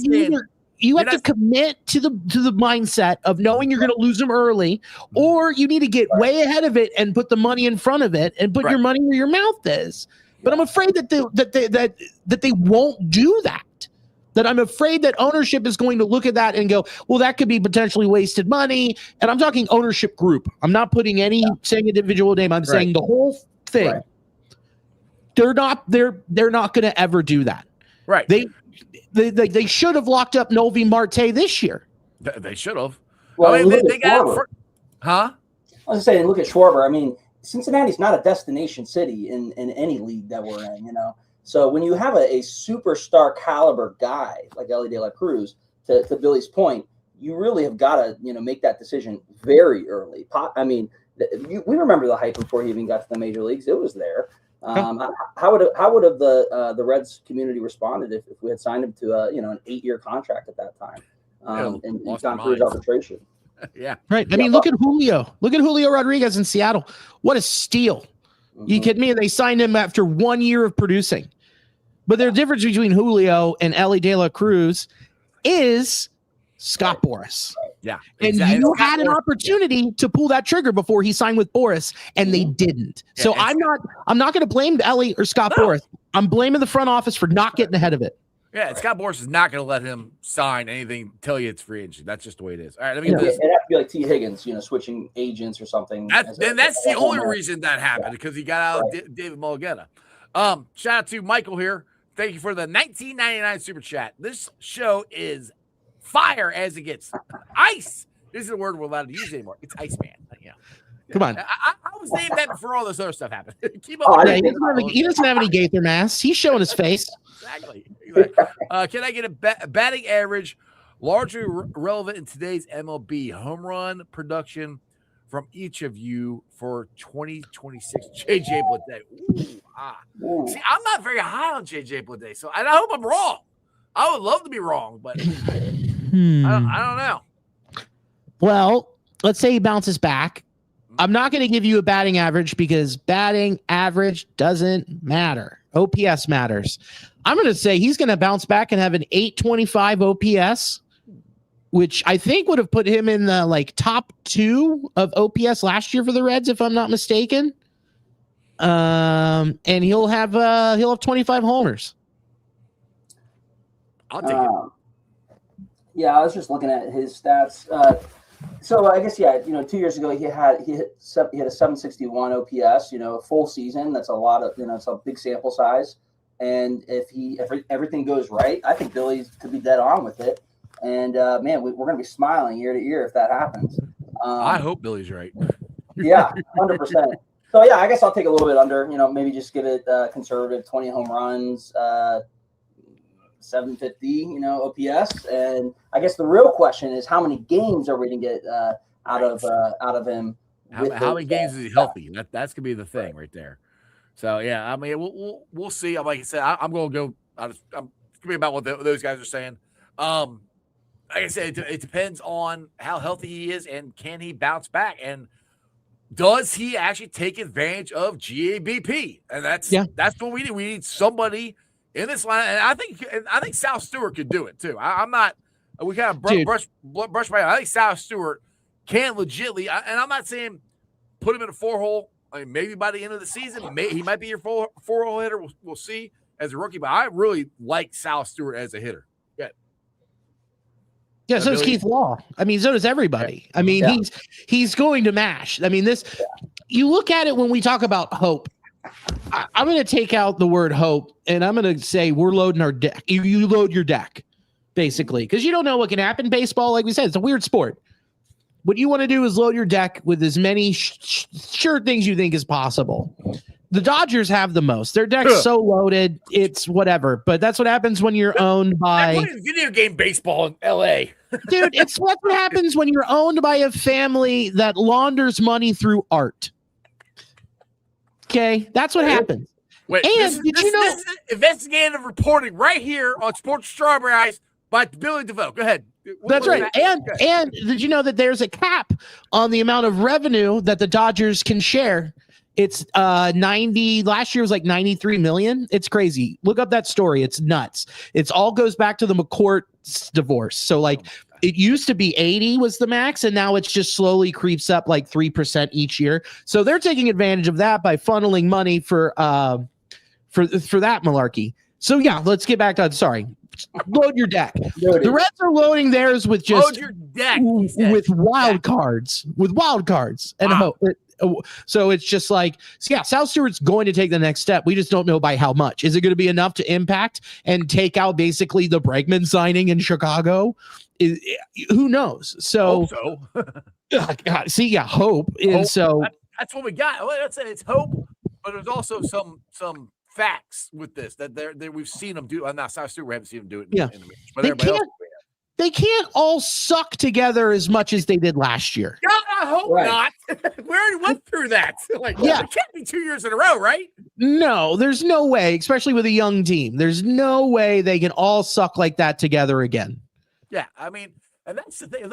mean,
you have to commit to the mindset of knowing you're going to lose them early, or you need to get way ahead of it and put the money in front of it and put your money where your mouth is. But I'm afraid that they won't do that. That I'm afraid that ownership is going to look at that and go, well, that could be potentially wasted money. And I'm talking ownership group. I'm not putting any saying individual name. I'm saying the whole thing. Right. They're not going to ever do that.
Right.
They should have locked up Noelvi Marte this year.
They should have.
Well,
I mean, they got huh?
I was saying, look at Schwarber. I mean, Cincinnati's not a destination city in any league that we're in, you know. So when you have a superstar caliber guy like Elly De La Cruz, to Billy's point, you really have got to, you know, make that decision very early. I mean, we remember the hype before he even got to the major leagues. It was there. How would have the Reds community responded if we had signed him to an 8-year contract at that time and gone through his arbitration?
Yeah,
right. I mean, look at Julio. Look at Julio Rodriguez in Seattle. What a steal! You kidding me? They signed him after 1 year of producing. But the difference between Julio and Elly De La Cruz is Scott Boras.
Yeah.
And you had an opportunity to pull that trigger before he signed with Boras, and they didn't.
Yeah,
so I'm not going to blame Elly or Scott Boras. I'm blaming the front office for not getting ahead of it.
Yeah, and Scott Boras is not going to let him sign anything until it's free agency. That's just the way it is. All right, let me get this.
It'd have to be like T. Higgins, switching agents or something.
That's the only reason that happened, because he got out of David Mulligetta. Shout out to Michael here. Thank you for the $19.99 super chat. This show is fire as it gets. Ice. This is a word we're allowed to use anymore. It's Iceman. Yeah.
Come on.
I was named that before all this other stuff happened. Keep up.
He doesn't have any Gaither masks. He's showing his face.
Exactly. Can I get a batting average largely relevant in today's MLB home run production from each of you for 2026? JJ Bleday. See, I'm not very high on JJ Bleday, so I hope I'm wrong. I would love to be wrong, but I don't know.
Well, let's say he bounces back. I'm not going to give you a batting average because batting average doesn't matter. OPS matters. I'm going to say he's going to bounce back and have an 825 OPS, which I think would have put him in the top 2 of OPS last year for the Reds, if I'm not mistaken. And he'll have 25 homers.
I'll take it.
Yeah, I was just looking at his stats. So I guess 2 years ago he had a 761 OPS. A full season. That's a lot of it's a big sample size. And if everything goes right, I think Billy could be dead on with it. And man, we're going to be smiling year to year if that happens.
I hope Billy's right.
Yeah, 100%. So yeah, I guess I'll take a little bit under. Maybe just give it conservative 20 home runs, 750, OPS. And I guess the real question is, how many games are we going to get out of him?
How many games is he healthy? That's gonna be the thing right there. So yeah, I mean, we'll see. Like I said, I'm going to go. It's gonna be about what those guys are saying. Like I said, it depends on how healthy he is and can he bounce back, and does he actually take advantage of GABP? And that's what we need. We need somebody in this line, and I think Sal Stewart could do it too. I'm not. We kind of brush by. I think Sal Stewart can legitimately, and I'm not saying put him in a 4-hole. I mean, maybe by the end of the season, he might be your 4-hole hitter. We'll see. as a rookie, but I really like Sal Stewart as a hitter.
Yeah, so does Keith Law. I mean, so does everybody. I mean, he's going to mash. I mean, you look at it when we talk about hope. I'm going to take out the word hope, and I'm going to say we're loading our deck. You load your deck, basically, because you don't know what can happen. Baseball, like we said, it's a weird sport. What you want to do is load your deck with as many sure things you think is possible. The Dodgers have the most. Their deck's so loaded, it's whatever. But that's what happens when you're owned by
video game baseball in LA.
Dude, it's what happens when you're owned by a family that launders money through art. Okay, that's what happens.
Wait,
and did you know
this is investigative reporting right here on Sports Strawberry Ice by Billy DeVore. Go ahead.
That's right. And did you know that there's a cap on the amount of revenue that the Dodgers can share? It's 90. Last year was like 93 million. It's crazy. Look up that story. It's nuts. It's all goes back to the McCourt divorce. So like it used to be 80 was the max, and now it's just slowly creeps up like 3% each year. So they're taking advantage of that by funneling money for that malarkey. So yeah, let's get back to load your deck. The Reds are loading theirs with just
load your deck
with wild cards, and hope. So it's just like, Sal Stewart's going to take the next step. We just don't know by how much. Is it going to be enough to impact and take out basically the Bregman signing in Chicago? Who knows? So, hope. And so
that's what we got. Let's say it's hope, but there's also some facts with this that we've seen them do. Not Sal Stewart, we haven't seen them do it. In the match, but
they can't all suck together as much as they did last year.
God, I hope not. We already went through that. It can't be 2 years in a row, right?
No, there's no way, especially with a young team. There's no way they can all suck like that together again.
Yeah, I mean, and that's the thing.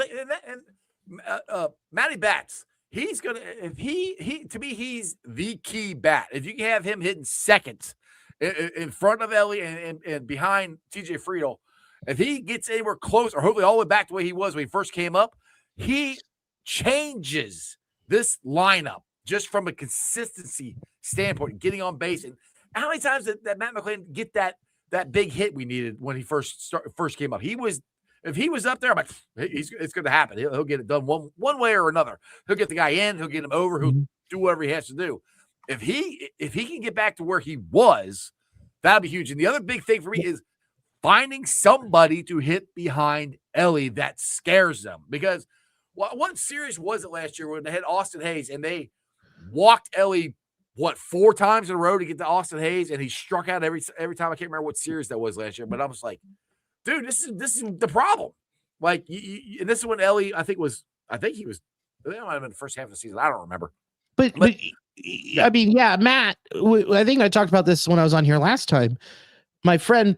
Matty Bats, he's gonna. If he to me, he's the key bat. If you can have him hitting second in front of Elly and behind TJ Friedel. If he gets anywhere close, or hopefully all the way back to the way he was when he first came up, he changes this lineup just from a consistency standpoint, getting on base. And how many times did Matt McClain get that big hit we needed when he first came up? If he was up there, I'm like, it's going to happen. He'll get it done one way or another. He'll get the guy in. He'll get him over. He'll do whatever he has to do. If he can get back to where he was, that'll be huge. And the other big thing for me is finding somebody to hit behind Elly that scares them. Because what series was it last year when they had Austin Hayes and they walked Elly, 4 times in a row to get to Austin Hayes, and he struck out every time. I can't remember what series that was last year, but I was like, dude, this is the problem. Like, and this is when Elly, I think he was, that might have been the first half of the season. I don't remember.
But I mean, Matt, I think I talked about this when I was on here last time. My friend,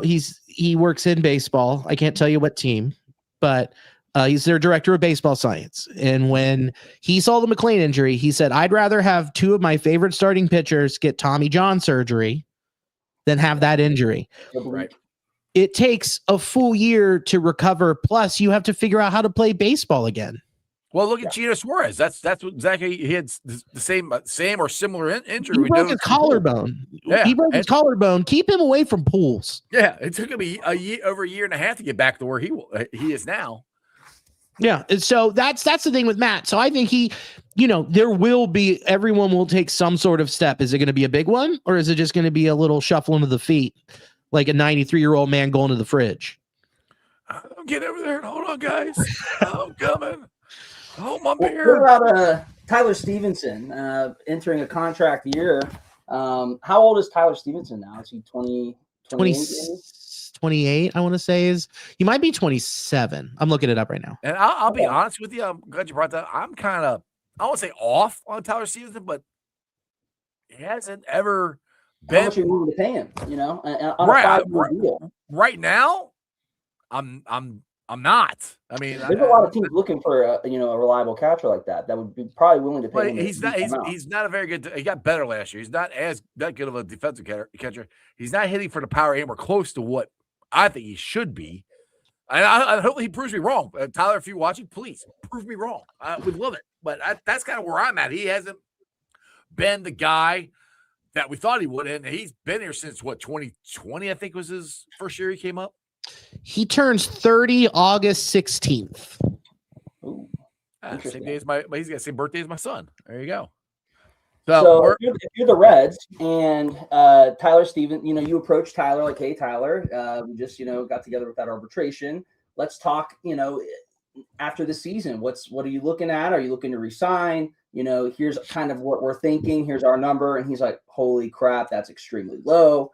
he works in baseball. I can't tell you what team, but he's their director of baseball science. And when he saw the McClain injury, he said, I'd rather have 2 of my favorite starting pitchers get Tommy John surgery than have that injury.
Right.
It takes a full year to recover. Plus, you have to figure out how to play baseball again.
Well, look at Gino Suarez. That's what exactly he had the same or similar injury.
He broke his collarbone.
Yeah.
He broke his collarbone. Keep him away from pools.
Yeah, it took him over a year and a half to get back to where he is now.
Yeah, and so that's the thing with Matt. So I think everyone will take some sort of step. Is it going to be a big one, or is it just going to be a little shuffling of the feet, like a 93-year-old man going to the fridge?
Get over there and hold on, guys. I'm coming. Oh, my beer.
What about Tyler Stevenson entering a contract year? How old is Tyler Stevenson now? Is he
28, I want to say he might be 27. I'm looking it up right now.
And I'll be honest with you. I'm glad you brought that. I'm kind of, I won't say off on Tyler Stevenson, but he hasn't ever been.
How much are you willing to pay him?
Right now, I'm not. I mean,
there's a lot of teams looking for a reliable catcher like that would be probably willing to pay him.
He's not a very good. He got better last year. He's not that good of a defensive catcher. He's not hitting for the power anywhere close to what I think he should be. And I hope he proves me wrong. Tyler, if you're watching, please prove me wrong. I would love it. But that's kind of where I'm at. He hasn't been the guy that we thought he would, and he's been here since 2020, I think was his first year he came up.
He turns 30 August 16th.
Ooh,
Same day as he's got the same birthday as my son. There you go.
So if you're the Reds and Tyler Stevens, you approach Tyler like, hey, Tyler, we just, got together with that arbitration. Let's talk, after the season. What are you looking at? Are you looking to resign? Here's kind of what we're thinking. Here's our number. And he's like, holy crap, that's extremely low.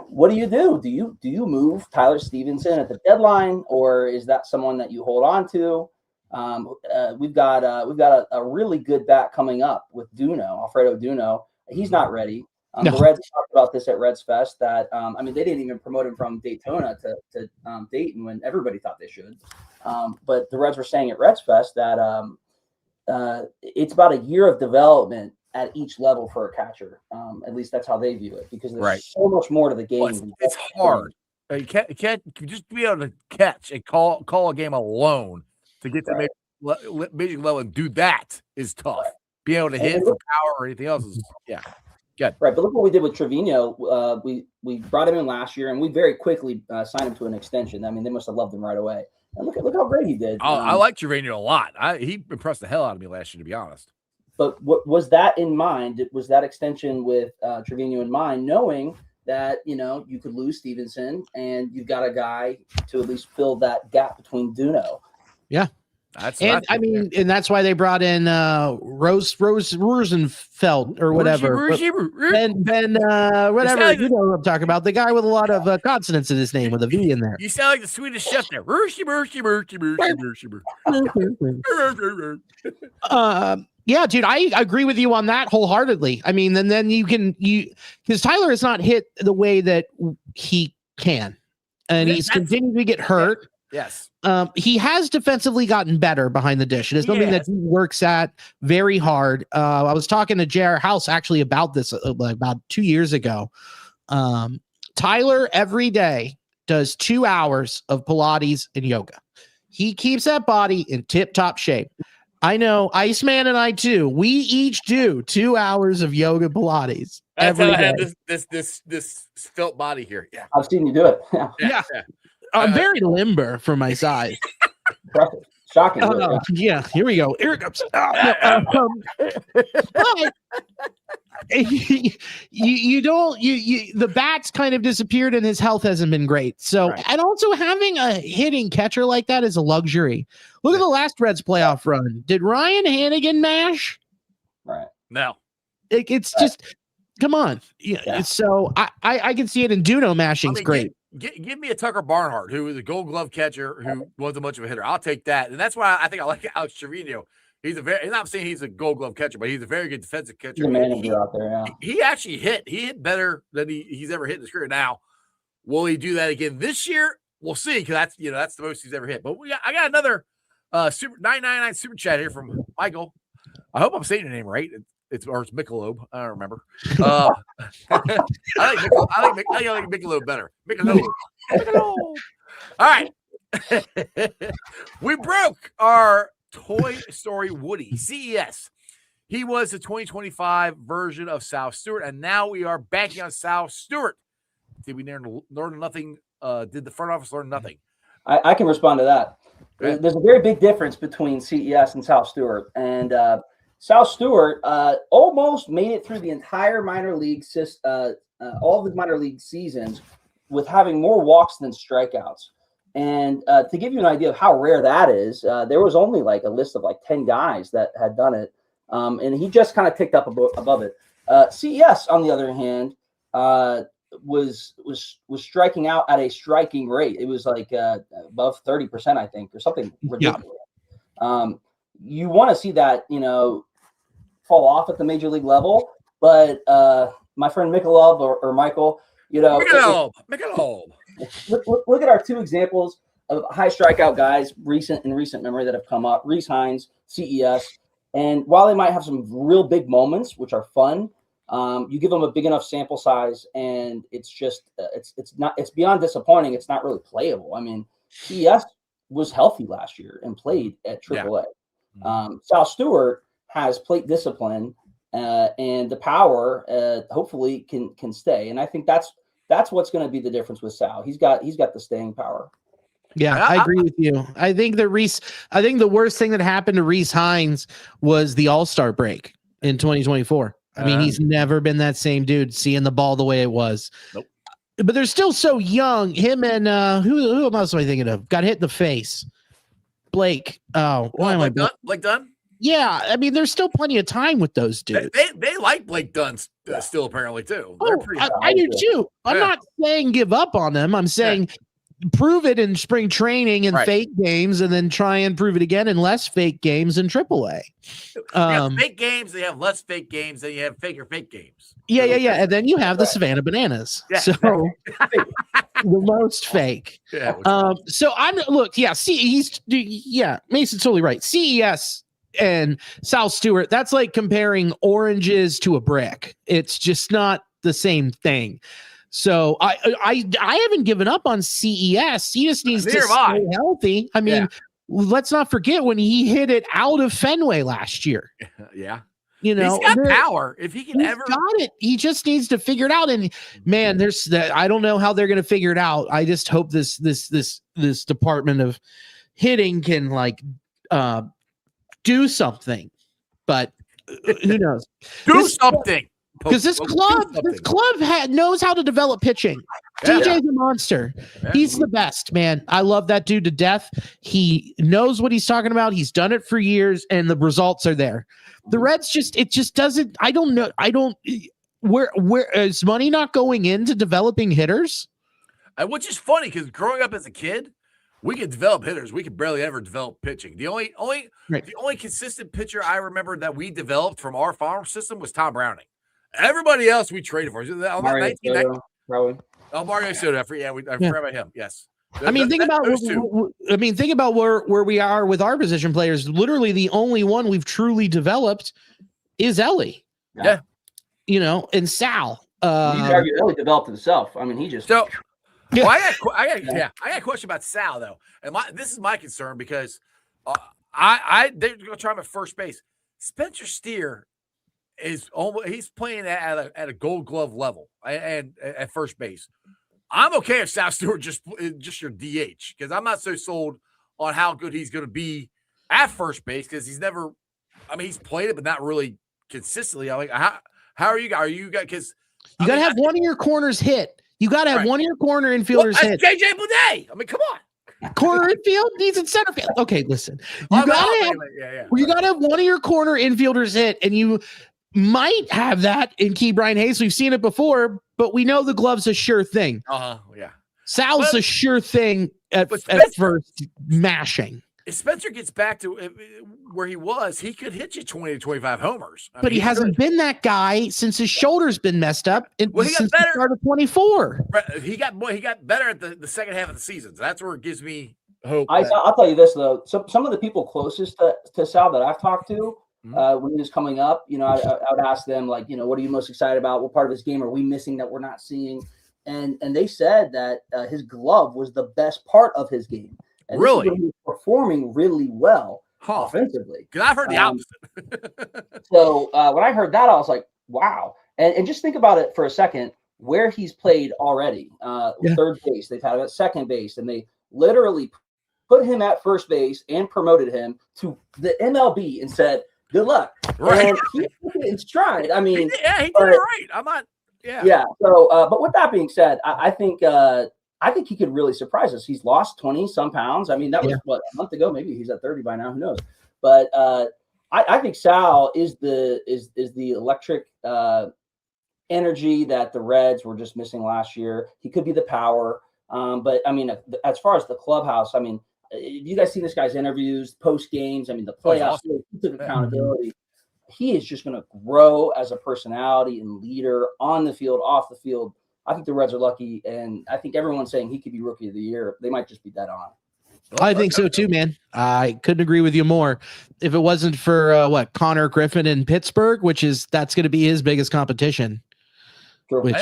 What do? Do you move Tyler Stevenson at the deadline, or is that someone that you hold on to? We've got a really good bat coming up with Alfredo Duno. He's not ready.
No.
The Reds talked about this at Reds Fest that they didn't even promote him from Daytona to Dayton when everybody thought they should. But the Reds were saying at Reds Fest that it's about a year of development at each level for a catcher. At least that's how they view it, because there's so much more to the game.
Well, it's hard. You can't just be able to catch and call a game alone to get to major level and do that is tough. Right. Being able to hit for power or anything else is good. Right,
but look what we did with Trevino. We brought him in last year, and we very quickly signed him to an extension. I mean, they must have loved him right away. And look how great he did.
I like Trevino a lot. He impressed the hell out of me last year, to be honest.
But what was that in mind? Was that extension with Trevino in mind, knowing that you could lose Stevenson and you've got a guy to at least fill that gap between Duno?
Yeah. And that's why they brought in Rose Rosenfeld or whatever. Ben whatever, you know what I'm talking about. The guy with a lot of consonants in his name with a V in there.
You sound like the Swedish chef there.
Yeah, dude, I agree with you on that wholeheartedly. I mean, and then because Tyler has not hit the way that he can, and he's continued to get hurt.
Yes.
He has defensively gotten better behind the dish. It is something that he works at very hard. I was talking to J.R. House actually about this about 2 years ago. Tyler every day does 2 hours of Pilates and yoga. He keeps that body in tip-top shape. I know Iceman and I too. We each do 2 hours of yoga Pilates.
That's how I have this felt body here. Yeah.
I've seen you do it.
Yeah. I'm very limber for my size.
Shocking.
Yeah, here we go. Here it comes. The bat's kind of disappeared and his health hasn't been great. So, and also having a hitting catcher like that is a luxury. Look at the last Reds playoff run. Did Ryan Hannigan mash?
Right.
No.
It's just, come on. Yeah. So I can see it in Duno mashing. Great.
Give me a Tucker Barnhart, who is a Gold Glove catcher who wasn't much of a hitter. I'll take that, and that's why I think I like Alex Trevino. He's not saying he's a Gold Glove catcher, but he's a very good defensive catcher.
He's a manager out there. Yeah.
He actually hit. He hit better than he's ever hit in his career. Now, will he do that again this year? We'll see, because that's the most he's ever hit. But I got another super 999 super chat here from Michael. I hope I'm saying your name right. It's Michelob. I don't remember. I like Michelob better. Michelob. All right. We broke our Toy Story Woody, CES. He was the 2025 version of Sal Stewart, and now we are banking on Sal Stewart. Did we learn nothing? Did the front office learn nothing?
I can respond to that. There's a very big difference between CES and Sal Stewart. And Sal Stewart almost made it through the entire minor league all of his minor league seasons with having more walks than strikeouts. And to give you an idea of how rare that is, there was only like a list of like 10 guys that had done it. And he just kind of ticked up above it. CES, on the other hand, was striking out at a striking rate. It was like above 30%, I think, or something ridiculous. Yeah. You want to see that, fall off at the major league level, but my friend Michelob or Michael,
Michelob.
Look at our two examples of high strikeout guys in recent memory that have come up: Reese Hines, CES. And while they might have some real big moments, which are fun, you give them a big enough sample size, and it's just it's beyond disappointing. It's not really playable. I mean, CES was healthy last year and played at AAA.
Yeah.
Sal Stewart has plate discipline and the power hopefully can stay. And I think that's what's going to be the difference with Sal. He's got the staying power.
Yeah, I agree with you. I think the worst thing that happened to Reese Hines was the All-Star break in 2024. I mean, he's never been that same dude seeing the ball the way it was.
Nope.
But they're still so young. Him and who else am I thinking of? Got hit in the face. Blake. Oh, why am I?
Blake Dunn?
Yeah, I mean, there's still plenty of time with those dudes.
They like Blake Dunn still apparently too.
I do too. I'm not saying give up on them. I'm saying prove it in spring training and fake games, and then try and prove it again in less fake games in AAA.
Fake games, they have less fake games, then you have fake games.
Yeah. And then you have the Savannah Bananas. Yeah, so the most fake. Yeah. So Mason's totally right. CES and Sal Stewart, that's like comparing oranges to a brick. It's just not the same thing. So I haven't given up on CES. He just needs to stay healthy. I mean, let's not forget when he hit it out of Fenway last year.
Yeah.
You know,
he's got power. If he can ever
got it, he just needs to figure it out. And man, there's that. I don't know how they're going to figure it out. I just hope this department of hitting can do something, but who knows?
Do something.
Because this club knows how to develop pitching. DJ's a monster. Yeah. He's the best, man. I love that dude to death. He knows what he's talking about. He's done it for years, and the results are there. The Reds just doesn't. I don't know. Where is money not going into developing hitters?
Which is funny because growing up as a kid, we could develop hitters. We could barely ever develop pitching. The only consistent pitcher I remember that we developed from our farm system was Tom Browning. Everybody else we traded for.
Mario Soto, probably.
Oh, Mario Soto. I forgot about him. Yes.
Think about where we are with our position players. Literally, the only one we've truly developed is Elly.
Yeah.
You
know, and Sal.
Elly developed himself. I mean, he just.
So, well, I got a question about Sal though, and this is my concern because they're going to try him at first base. Spencer Steer he's playing at a Gold Glove level and at first base. I'm okay if Sal Stewart just your DH because I'm not so sold on how good he's going to be at first base because he's never. I mean, he's played it, but not really consistently. I'm like, how are you guys? Because
you got to have one of your corners hit. You got to have one of your corner infielders hit.
JJ Boudet. I mean, come on.
Corner infield needs in center field. Okay, listen. You gotta have one of your corner infielders hit, and you might have that in Key Brian Hayes. We've seen it before, but we know the glove's a sure thing.
Yeah.
Sal's a sure thing at first mashing.
If Spencer gets back to where he was, he could hit you 20 to 25 homers.
But he hasn't been that guy since his shoulder's been messed up. He got better. The start of 24.
He got better at the second half of the season. So that's where it gives me hope.
I'll tell you this though. Some of the people closest to Sal that I've talked to, when he was coming up, I would ask them what are you most excited about? What part of his game are we missing that we're not seeing? And they said that his glove was the best part of his game. And
really?
He was performing really well offensively.
Because I've heard the opposite.
So when I heard that, I was like, wow. And just think about it for a second, where he's played already. Third base, they've had him at second base, and they literally put him at first base and promoted him to the MLB and said, good luck.
Right.
And he took it in stride. I mean,
he did it right. I'm not. Yeah.
Yeah. So, but with that being said, I think he could really surprise us. He's lost 20 some pounds. I mean, that was a month ago. Maybe he's at 30 by now. Who knows? But I think Sal is the electric energy that the Reds were just missing last year. He could be the power. But I mean, as far as the clubhouse, I mean, you guys seen this guy's interviews, post games. I mean, the playoffs, he took accountability. He is just going to grow as a personality and leader on the field, off the field. I think the Reds are lucky, and I think everyone's saying he could be Rookie of the Year. They might just be dead on.
I think so too, man. I couldn't agree with you more. If it wasn't for Connor Griffin in Pittsburgh, that's going to be his biggest competition.
Sure.
And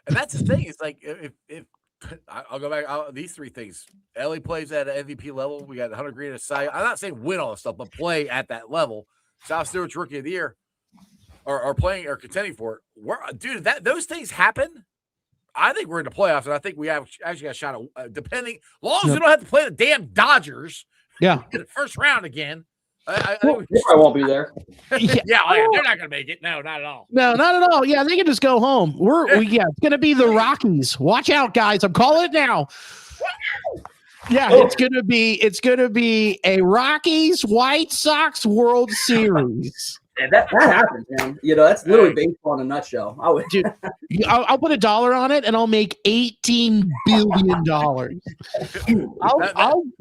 that's the thing. It's like if I'll go back. These three things. Elly plays at an MVP level. We got 100 green aside. I'm not saying win all this stuff, but play at that level. Sal Stewart's Rookie of the Year. are playing or contending for it. Dude, those things happen. I think we're in the playoffs, and I think we have actually got a shot at depending. As long as we don't have to play the damn Dodgers.
Yeah.
In the first round again.
I won't be there.
Yeah, they're not going to make it. No, not at all.
No, not at all. Yeah, they can just go home. It's going to be the Rockies. Watch out, guys. I'm calling it now. Yeah, it's going to be a Rockies White Sox World Series.
Yeah, that happens, man. That's literally baseball in a nutshell.
Dude, I'll put $1 on it and I'll make $18 billion.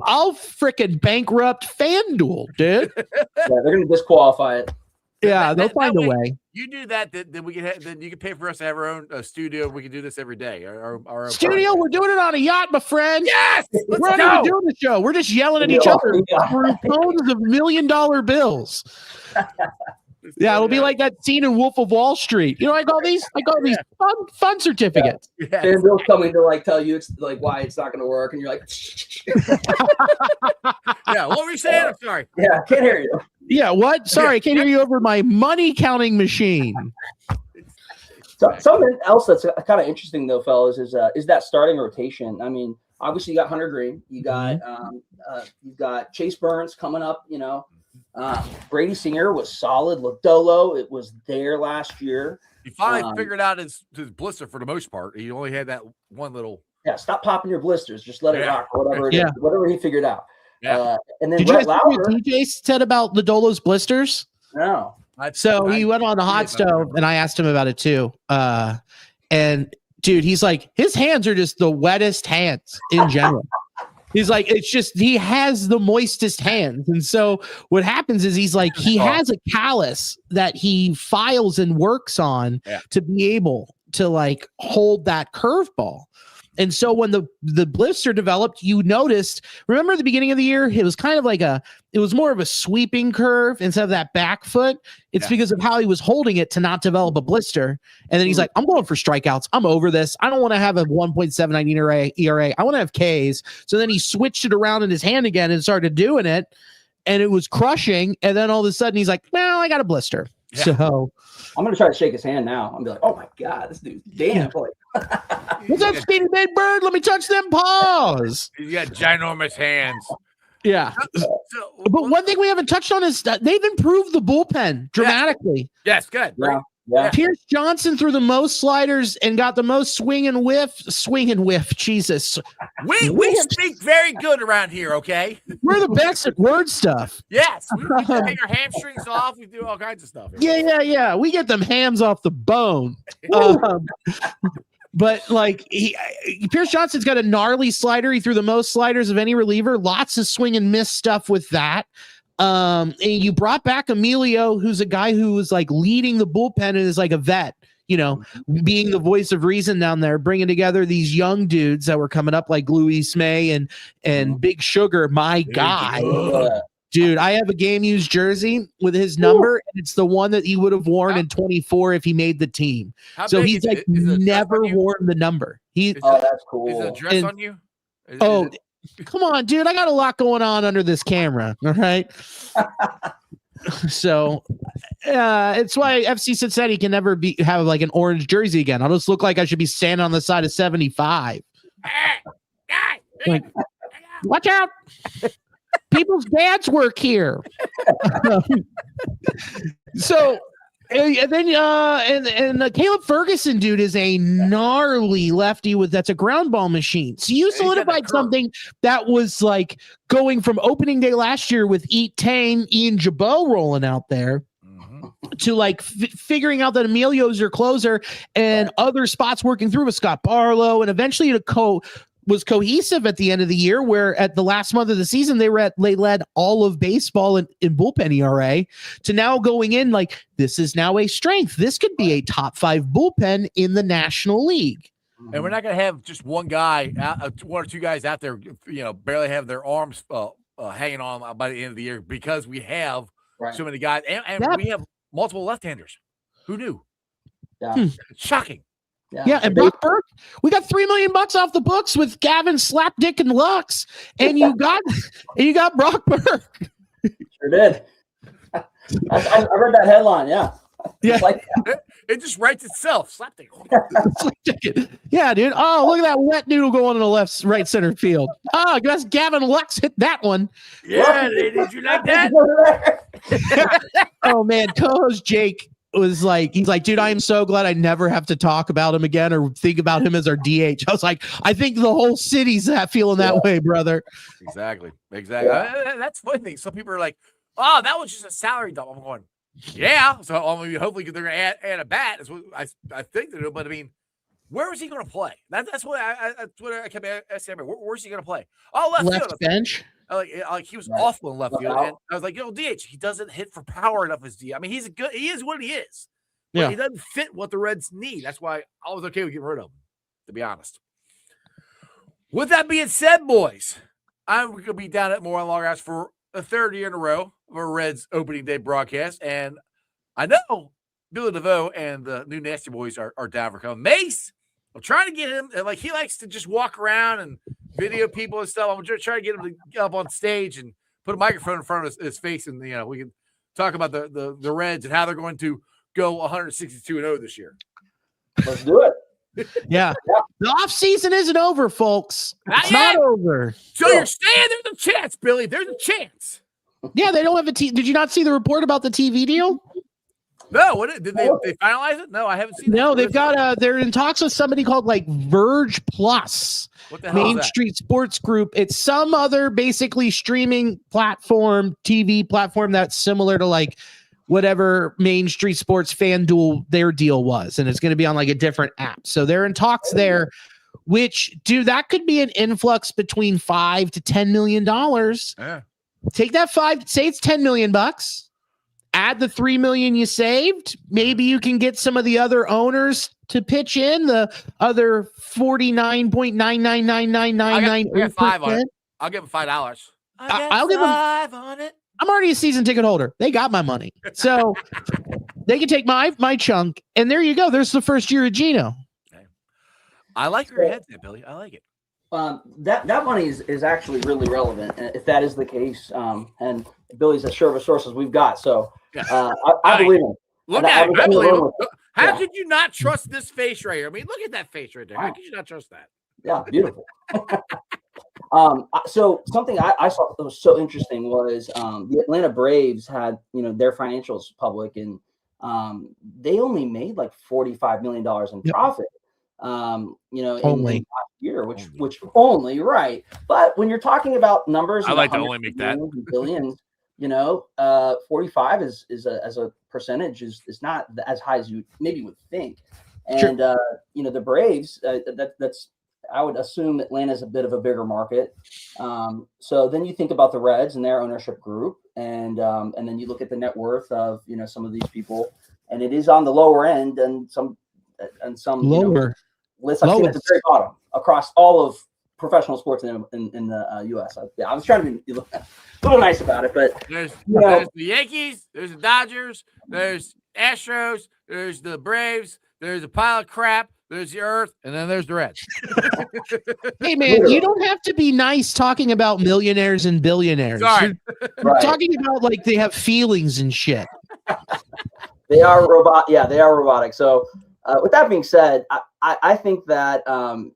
I'll frickin' bankrupt FanDuel, dude.
Yeah, they're gonna disqualify it.
Yeah, they'll find a way.
You do that, then we can. Then you can pay for us to have our own studio. We can do this every day. Our own
studio. We're doing it on a yacht, my friend.
Yes,
we're not even doing the show. We're just yelling at each other for tons of $1 million bills. Yeah, it'll be like that scene in Wolf of Wall Street. I got these fun certificates.
Yeah. And they'll coming to tell you it's why it's not going to work, and you're like,
yeah. What were you saying? I'm sorry.
Yeah, can't hear you.
Yeah, what? Sorry, I can't hear you over my money counting machine.
So, something else that's kind of interesting though, fellas, is that starting rotation. I mean, obviously you got Hunter Green, you got you've got Chase Burns coming up. Brady Singer was solid. Lodolo, it was there last year.
He finally figured out his blister for the most part. He only had that one little.
Yeah, stop popping your blisters. Just let it rock. Whatever it is, whatever he figured out.
Yeah.
And then
did
Brett
you guys hear
Lauer.
what DJ said about Lodolo's blisters?
No.
So he went on the hot stove, and I asked him about it too. And dude, he's like, his hands are just the wettest hands in general. He's like, it's just, he has the moistest hands. And so what happens is he's like, he has a callus that he files and works on to be able to hold that curveball. And so when the blister developed, you noticed, remember at the beginning of the year, it was kind of it was more of a sweeping curve instead of that back foot. It's because of how he was holding it to not develop a blister. And then he's like, I'm going for strikeouts. I'm over this. I don't want to have a 1.79 ERA. I want to have Ks. So then he switched it around in his hand again and started doing it. And it was crushing. And then all of a sudden he's like, well, I got a blister. Yeah. So
I'm going to try to shake his hand now. I'm be like, oh my God, this dude's damn boy.
What's up, skinny big bird? Let me touch them paws.
He's got ginormous hands.
Yeah. But one thing we haven't touched on is that they've improved the bullpen dramatically.
Yes, good.
Yeah. Yeah.
Pierce Johnson threw the most sliders and got the most swing and whiff. Jesus.
We speak very good around here, okay?
We're the best at word stuff.
Yes. We take our hamstrings off. We do all kinds of stuff.
Yeah. We get them hams off the bone. But Pierce Johnson's got a gnarly slider. He threw the most sliders of any reliever. Lots of swing and miss stuff with that. And you brought back Emilio, who's a guy who was leading the bullpen and is a vet, being the voice of reason down there, bringing together these young dudes that were coming up like Luis May and Big Sugar, my guy. Dude, I have a game used jersey with his number, and it's the one that he would have worn in 24 if he made the team. So he's never worn the number.
That's cool.
Is it a dress on you?
Come on, dude. I got a lot going on under this camera. All right. So it's why FC Cincinnati can never have an orange jersey again. I'll just look like I should be standing on the side of 75. Watch out. People's dads work here. So and then Caleb Ferguson, dude, is a gnarly lefty that's a ground ball machine. So you solidified something that was going from opening day last year with Ian Jabot rolling out there to figuring out that Emilio's your closer and other spots working through with Scott Barlow, and eventually was cohesive at the end of the year, where at the last month of the season they led all of baseball in bullpen ERA, to now going in this is now a strength. This could be a top 5 bullpen in the National League.
And we're not going to have just one guy, one or two guys out there, barely have their arms hanging on by the end of the year, because we have so many guys, and we have multiple left-handers. Who knew?
Yeah.
Shocking.
Yeah, and Brock Burke, we got $3 million off the books with Gavin Slapdick and Lux, and you got Brock Burke.
Sure did. I read that headline. Yeah.
Yeah.
Like,
It just writes itself. Slap the
Yeah, dude. Oh, look at that wet noodle going in the right center field. Oh, I guess Gavin Lux hit that one.
Yeah, did you like that?
Oh man, co-host Jake was like, he's like, dude, I am so glad I never have to talk about him again or think about him as our DH. I was like, I think the whole city's feeling that way, brother.
Exactly.
Yeah.
That's the funny thing. Some people are like, oh, that was just a salary dump. I'm going, yeah. So hopefully they're going to add a bat. That's what I think they do. But I mean, where is he going to play? That's what I kept asking everybody. Where's he going to play? Oh, left field.
Bench.
Like he was awful in left field, and I was like, DH, he doesn't hit for power enough as DH. I mean, he is what he is. But he doesn't fit what the Reds need. That's why I was okay with getting rid of him, to be honest. With that being said, boys, I'm going to be down at More on Longhouse for the third year in a row of our Reds opening day broadcast, and I know Billy DeVore and the new Nasty Boys are down for coming. Mace, I'm trying to get him, like he likes to just walk around and video people and stuff. I'm just trying to get him to get up on stage and put a microphone in front of his face, and we can talk about the Reds and how they're going to go 162-0 this year.
Let's do it.
Yeah. The offseason isn't over, folks. It's not over.
So you're saying there's a chance, Billy. There's a chance.
Yeah, they don't have a team. Did you not see the report about the TV deal?
No, what did they finalize it? No, I haven't seen that.
No, they've got they're in talks with somebody called like Verge Plus.
What the hell
Main Street Sports Group. It's some other basically streaming platform, TV platform that's similar to like whatever Main Street Sports FanDuel their deal was, and it's going to be on like a different app. So they're in talks there, which that could be an influx between $5 to $10 million.
Yeah.
Take that say it's $10 million. Add the $3 million you saved. Maybe you can get some of the other owners to pitch in the other 49.9999998%.
I'll give him $5.
I'll give them $5 on it. I'm already a season ticket holder. They got my money, so they can take my chunk. And there you go. There's the first year of Gino.
Okay. I like your head there, Billy. I like it.
That money is actually really relevant if that is the case. And Billy's as sure of a source as we've got. So I believe him.
Look at him. I believe him. How could you not trust this face right here? I mean, look at that face right there. How could you not trust that?
Yeah, beautiful. So something I saw that was so interesting was the Atlanta Braves had their financials public, and they only made like $45 million in profit. In last year, which only right. But when you're talking about numbers,
I like to only make that
billions. 45 is as a percentage is not as high as you maybe would think. And the Braves, that's I would assume Atlanta's a bit of a bigger market. So then you think about the Reds and their ownership group, and then you look at the net worth of some of these people, and it is on the lower end, and some
lower
lists I've seen at the very bottom across all of professional sports in the U.S. I was trying to be a little nice about it, but
there's the Yankees, there's the Dodgers, there's Astros, there's the Braves, there's a pile of crap, there's the Earth, and then there's the Reds.
Hey man, you don't have to be nice talking about millionaires and billionaires.
Sorry.
You're talking about like they have feelings and shit.
They are robotic. So with that being said, I think that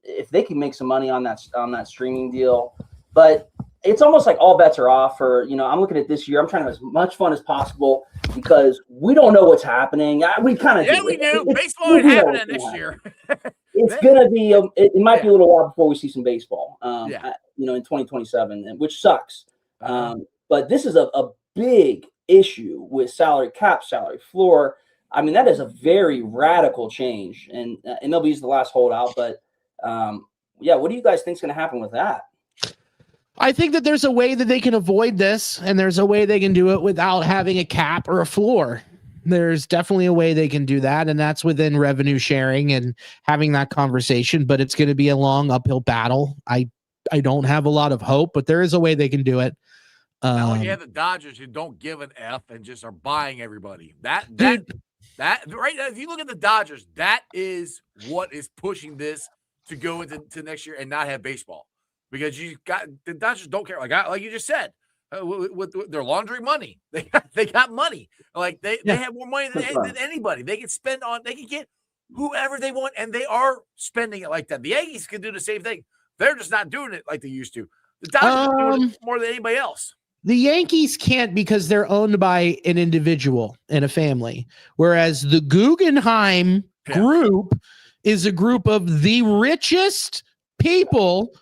if they can make some money on that streaming deal, but it's almost like all bets are off for, I'm looking at this year. I'm trying to have as much fun as possible because we don't know what's happening. We kind of
we do. Baseball ain't happening this year.
It's gonna be. It might be a little while before we see some baseball. In 2027, which sucks. But this is a big issue with salary cap, salary floor. I mean, that is a very radical change, and MLB is the last holdout. But what do you guys think is going to happen with that?
I think that there's a way that they can avoid this, and there's a way they can do it without having a cap or a floor. There's definitely a way they can do that, and that's within revenue sharing and having that conversation. But it's going to be a long uphill battle. I don't have a lot of hope, but there is a way they can do it.
Now, when you have the Dodgers who don't give an F and just are buying everybody, that right now, if you look at the Dodgers, that is what is pushing this to go into next year and not have baseball, because you got the Dodgers don't care. Like you just said, with their laundry money. They got money. Like they have more money than anybody. They can spend on. They can get whoever they want, and they are spending it like that. The Yankees can do the same thing. They're just not doing it like they used to. The Dodgers are doing it more than anybody else.
The Yankees can't because they're owned by an individual and a family, whereas the Guggenheim group is a group of the richest people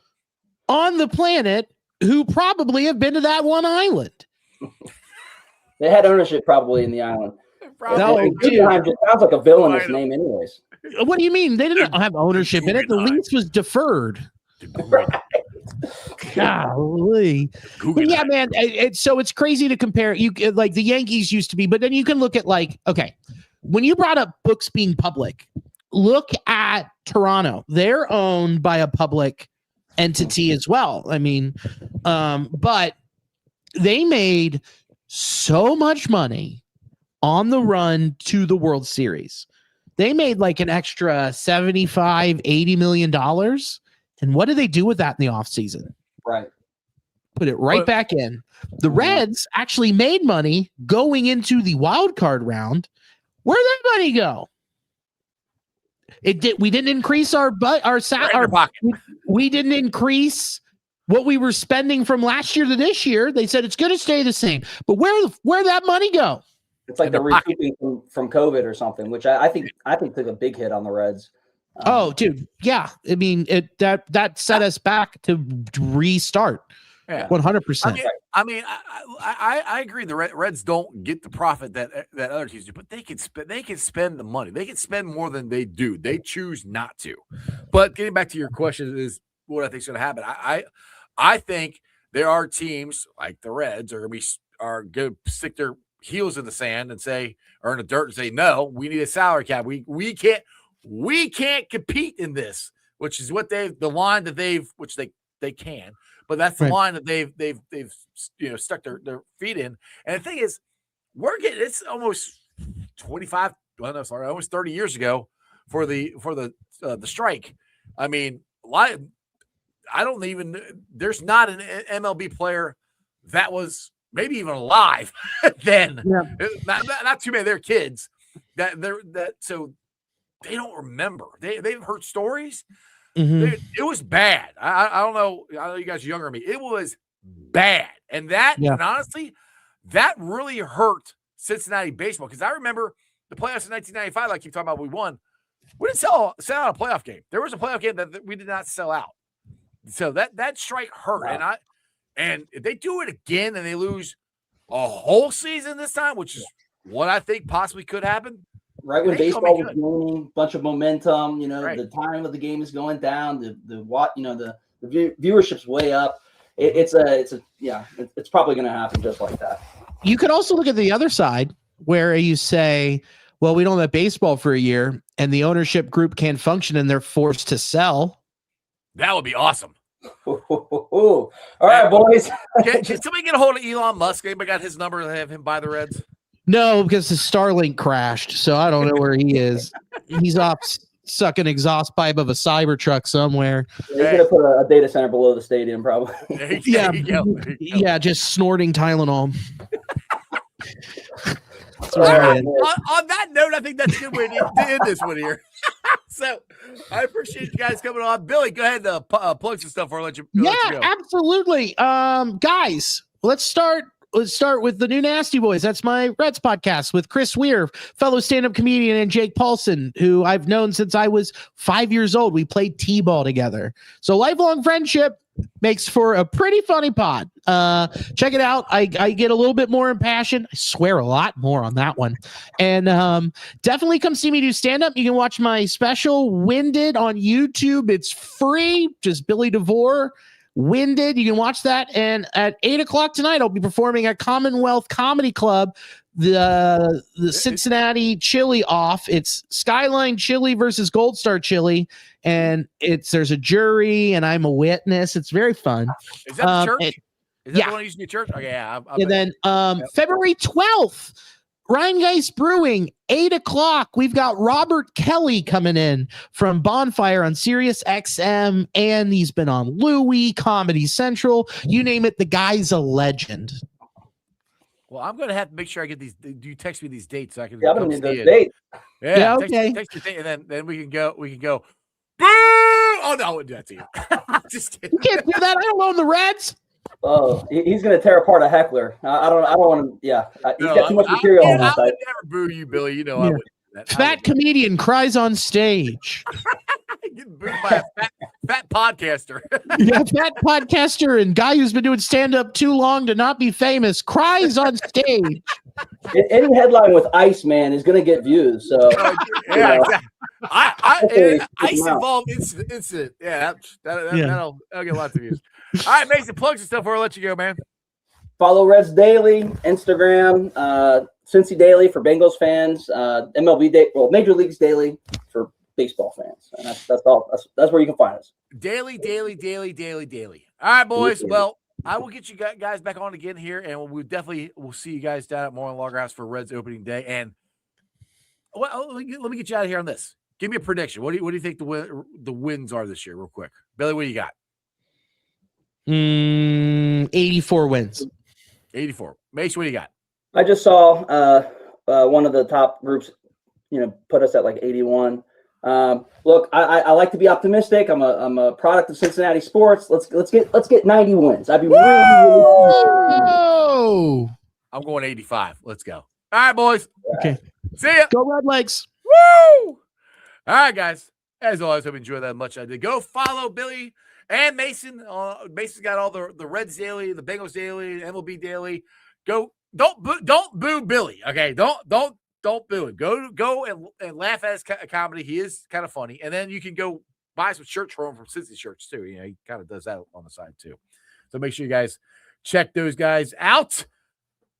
on the planet who probably have been to that one island.
They had ownership probably in the island.
No,
Guggenheim just sounds like a villainous name anyways.
What do you mean? They didn't have ownership in it. The lease was deferred. Golly. But yeah, man. So it's crazy to compare. You like the Yankees used to be, but then you can look at when you brought up books being public, look at Toronto. They're owned by a public entity as well. I mean, but they made so much money on the run to the World Series. They made like an extra $75-80 million. And what do they do with that in the offseason?
Right.
Put it right back in. The Reds actually made money going into the wild card round. Where'd that money go? We didn't increase we didn't increase what we were spending from last year to this year. They said it's going to stay the same. But where'd that money go?
It's like they're recouping from COVID or something, which I think took a big hit on the Reds.
Dude, yeah. I mean, that set us back to restart. 100%.
I agree. The Reds don't get the profit that other teams do, but they can spend the money. They can spend more than they do. They choose not to. But getting back to your question is what I think is going to happen. I think there are teams like the Reds are going to stick their heels in the sand and say, or in the dirt and say, no, we need a salary cap. We can't compete in this, which is what the line that which they can. But that's the line that they've stuck their feet in. And the thing is, it's almost almost 30 years ago for the strike. I mean, there's not an MLB player that was maybe even alive then. Yeah. Not too many of their kids so they don't remember. They've heard stories. Mm-hmm. It was bad. I don't know. I know you guys are younger than me. It was bad. And and honestly, that really hurt Cincinnati baseball. Because I remember the playoffs in 1995, like you talking about, we won. We didn't sell out a playoff game. There was a playoff game that we did not sell out. So that strike hurt. Wow. And if they do it again and they lose a whole season this time, which is what I think possibly could happen.
Right when baseball was gaining a bunch of momentum, the time of the game is going down. The viewership's way up. It's probably going to happen just like that.
You could also look at the other side where you say, well, we don't have baseball for a year and the ownership group can't function and they're forced to sell.
That would be awesome.
All right, boys.
Can somebody get a hold of Elon Musk? Anybody got his number to have him buy the Reds?
No, because his Starlink crashed, so I don't know where he is. He's off sucking exhaust pipe of a Cybertruck somewhere.
He's gonna put a data center below the stadium, probably.
Yeah, just snorting Tylenol.
All right. On that note, I think that's a good way to end this one here. So I appreciate you guys coming on. Billy, go ahead and plug some stuff or let you go.
Absolutely. Guys, let's start with the new Nasty Boys. That's my Reds podcast with Chris Weir, fellow stand-up comedian, and Jake Paulson, who I've known since I was 5 years old. We played t-ball together. So lifelong friendship makes for a pretty funny pod. Check it out. I get a little bit more impassioned. I swear a lot more on that one. And definitely come see me do stand-up. You can watch my special, Winded, on YouTube. It's free. Just Billy DeVore. Winded. You can watch that. And at 8:00 tonight, I'll be performing at Commonwealth Comedy Club, the Cincinnati Chili off. It's Skyline Chili versus Gold Star Chili. And there's a jury and I'm a witness. It's very fun.
Is that the church? Is that the one that used to be a church? Okay, yeah.
And then February 12th, Rheingeist Brewing, 8 o'clock. We've got Robert Kelly coming in from Bonfire on Sirius XM, and he's been on Louie, Comedy Central. You name it, the guy's a legend.
Well, I'm going to have to make sure I get these. Do you text me these dates so I can?
Yeah, I'm
come
gonna need
see
those
it?
dates.
Yeah,
okay.
Text the date, and then we can go. We can go. Boo! Oh no, I wouldn't do that to you. Just kidding.
You can't do that. I don't own the Reds.
Oh, he's gonna tear apart a heckler. I don't want to. Yeah, he's
No,
got too much material on
I
that side.
would never boo you, Billy. You know I
Yeah.
wouldn't do that.
Fat comedian cries on stage.
Getting booed by a fat podcaster.
Yeah, fat podcaster and guy who's been doing stand-up too long to not be famous cries on stage.
Any headline with Iceman is gonna get views. So
Yeah, exactly.
Okay,
Ice
come out.
involved incident. Yeah, that'll get lots of views. All right, Mason, plug some stuff before I let you go, man.
follow Reds Daily, Instagram, Cincy Daily for Bengals fans, MLB Day, well, Major Leagues Daily for baseball fans, and that's all. That's where you can find us.
Daily. All right, boys. Well, I will get you guys back on again here, and we'll see you guys down at Moreland Logger House for Reds opening day. And well, let me get you out of here on this. Give me a prediction. What do you think the wins are this year, real quick? Billy, what do you got?
84 wins.
84. Mace, what do you got?
I just saw one of the top groups, put us at like 81. Look, I like to be optimistic. I'm a product of Cincinnati sports. Let's get 90 wins. I'd be really
Whoa!
I'm going 85. Let's go. All right, boys.
Okay.
See ya.
Go Red Legs.
Woo! All right, guys. As always, hope you enjoyed that much. I did. Go follow Billy and Mason. Mason's got all the Reds Daily, the Bengals Daily, MLB Daily. Go. Don't boo Billy. Okay. Don't boo him. Go and laugh at his comedy. He is kind of funny. And then you can go buy some shirts for him from Cincy Shirts too. He kind of does that on the side too. So make sure you guys check those guys out.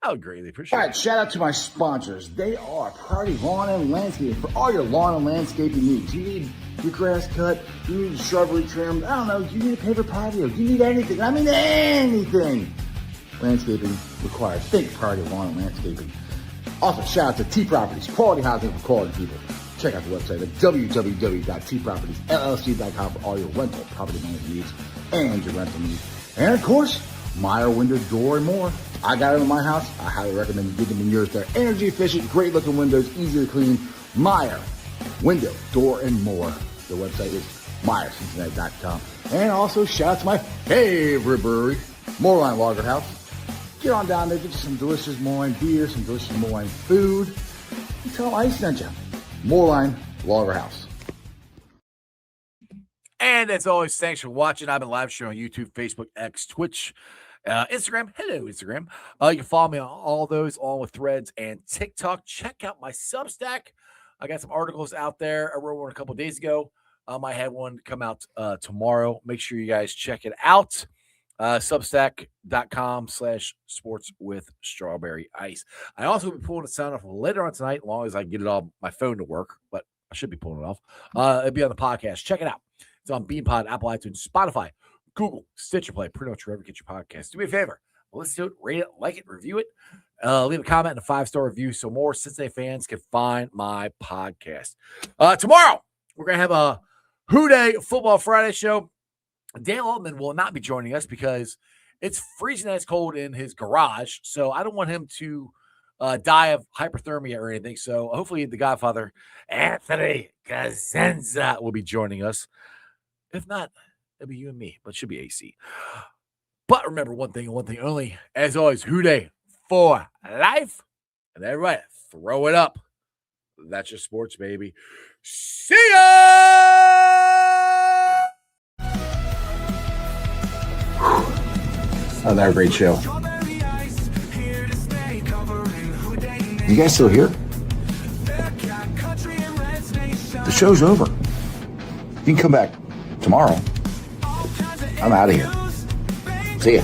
I would greatly appreciate it.
All right, shout out to my sponsors. They are Priority Lawn and Landscaping for all your lawn and landscaping needs. You need your grass cut, you need shrubbery trimmed, I don't know, you need a paper patio, you need anything. I mean anything. Landscaping required. Think Priority Lawn and Landscaping. Also, shout out to T Properties, quality housing for quality people. Check out the website at www.tpropertiesllc.com for all your rental property management needs and your rental needs. And of course, Meyer Window, Door, and more. I got them in my house. I highly recommend you get them in yours. They're energy efficient, great looking windows, easy to clean. Meyer Window, Door, and more. The website is MeyerCincinnati.com. And also shout out to my favorite brewery, Moreline Lager House. Get on down there, get you some delicious Moreline beer, some delicious Moreline food. And tell them I sent you. Moreline Lager House.
And as always, thanks for watching. I've been live streaming on YouTube, Facebook, X, Twitch, Instagram. Hello, Instagram. You can follow me on all those, along with Threads and TikTok. Check out my Substack. I got some articles out there. I wrote one a couple days ago. I had one come out tomorrow. Make sure you guys check it out. Substack.com/sports with strawberry ice. I also will be pulling a sound off later on tonight, as long as I can get it on my phone to work, but I should be pulling it off. It'll be on the podcast. Check it out. It's on BeanPod, Apple iTunes, Spotify, Google, Stitcher Play, pretty much wherever you get your podcast. Do me a favor. Listen to it, rate it, like it, review it. Leave a comment and a 5-star review so more Cincinnati fans can find my podcast. Tomorrow, we're going to have a Who Day Football Friday show. Dale Altman will not be joining us because it's freezing as cold in his garage. So I don't want him to die of hypothermia or anything. So hopefully the Godfather, Anthony Cosenza, will be joining us. If not, it'll be you and me, but it should be AC. But remember one thing and one thing only. As always, Who Day for life. And everybody, throw it up. That's your sports, baby. See ya!
Another great show. You guys still here? The show's over. You can come back tomorrow. I'm out of here. See ya.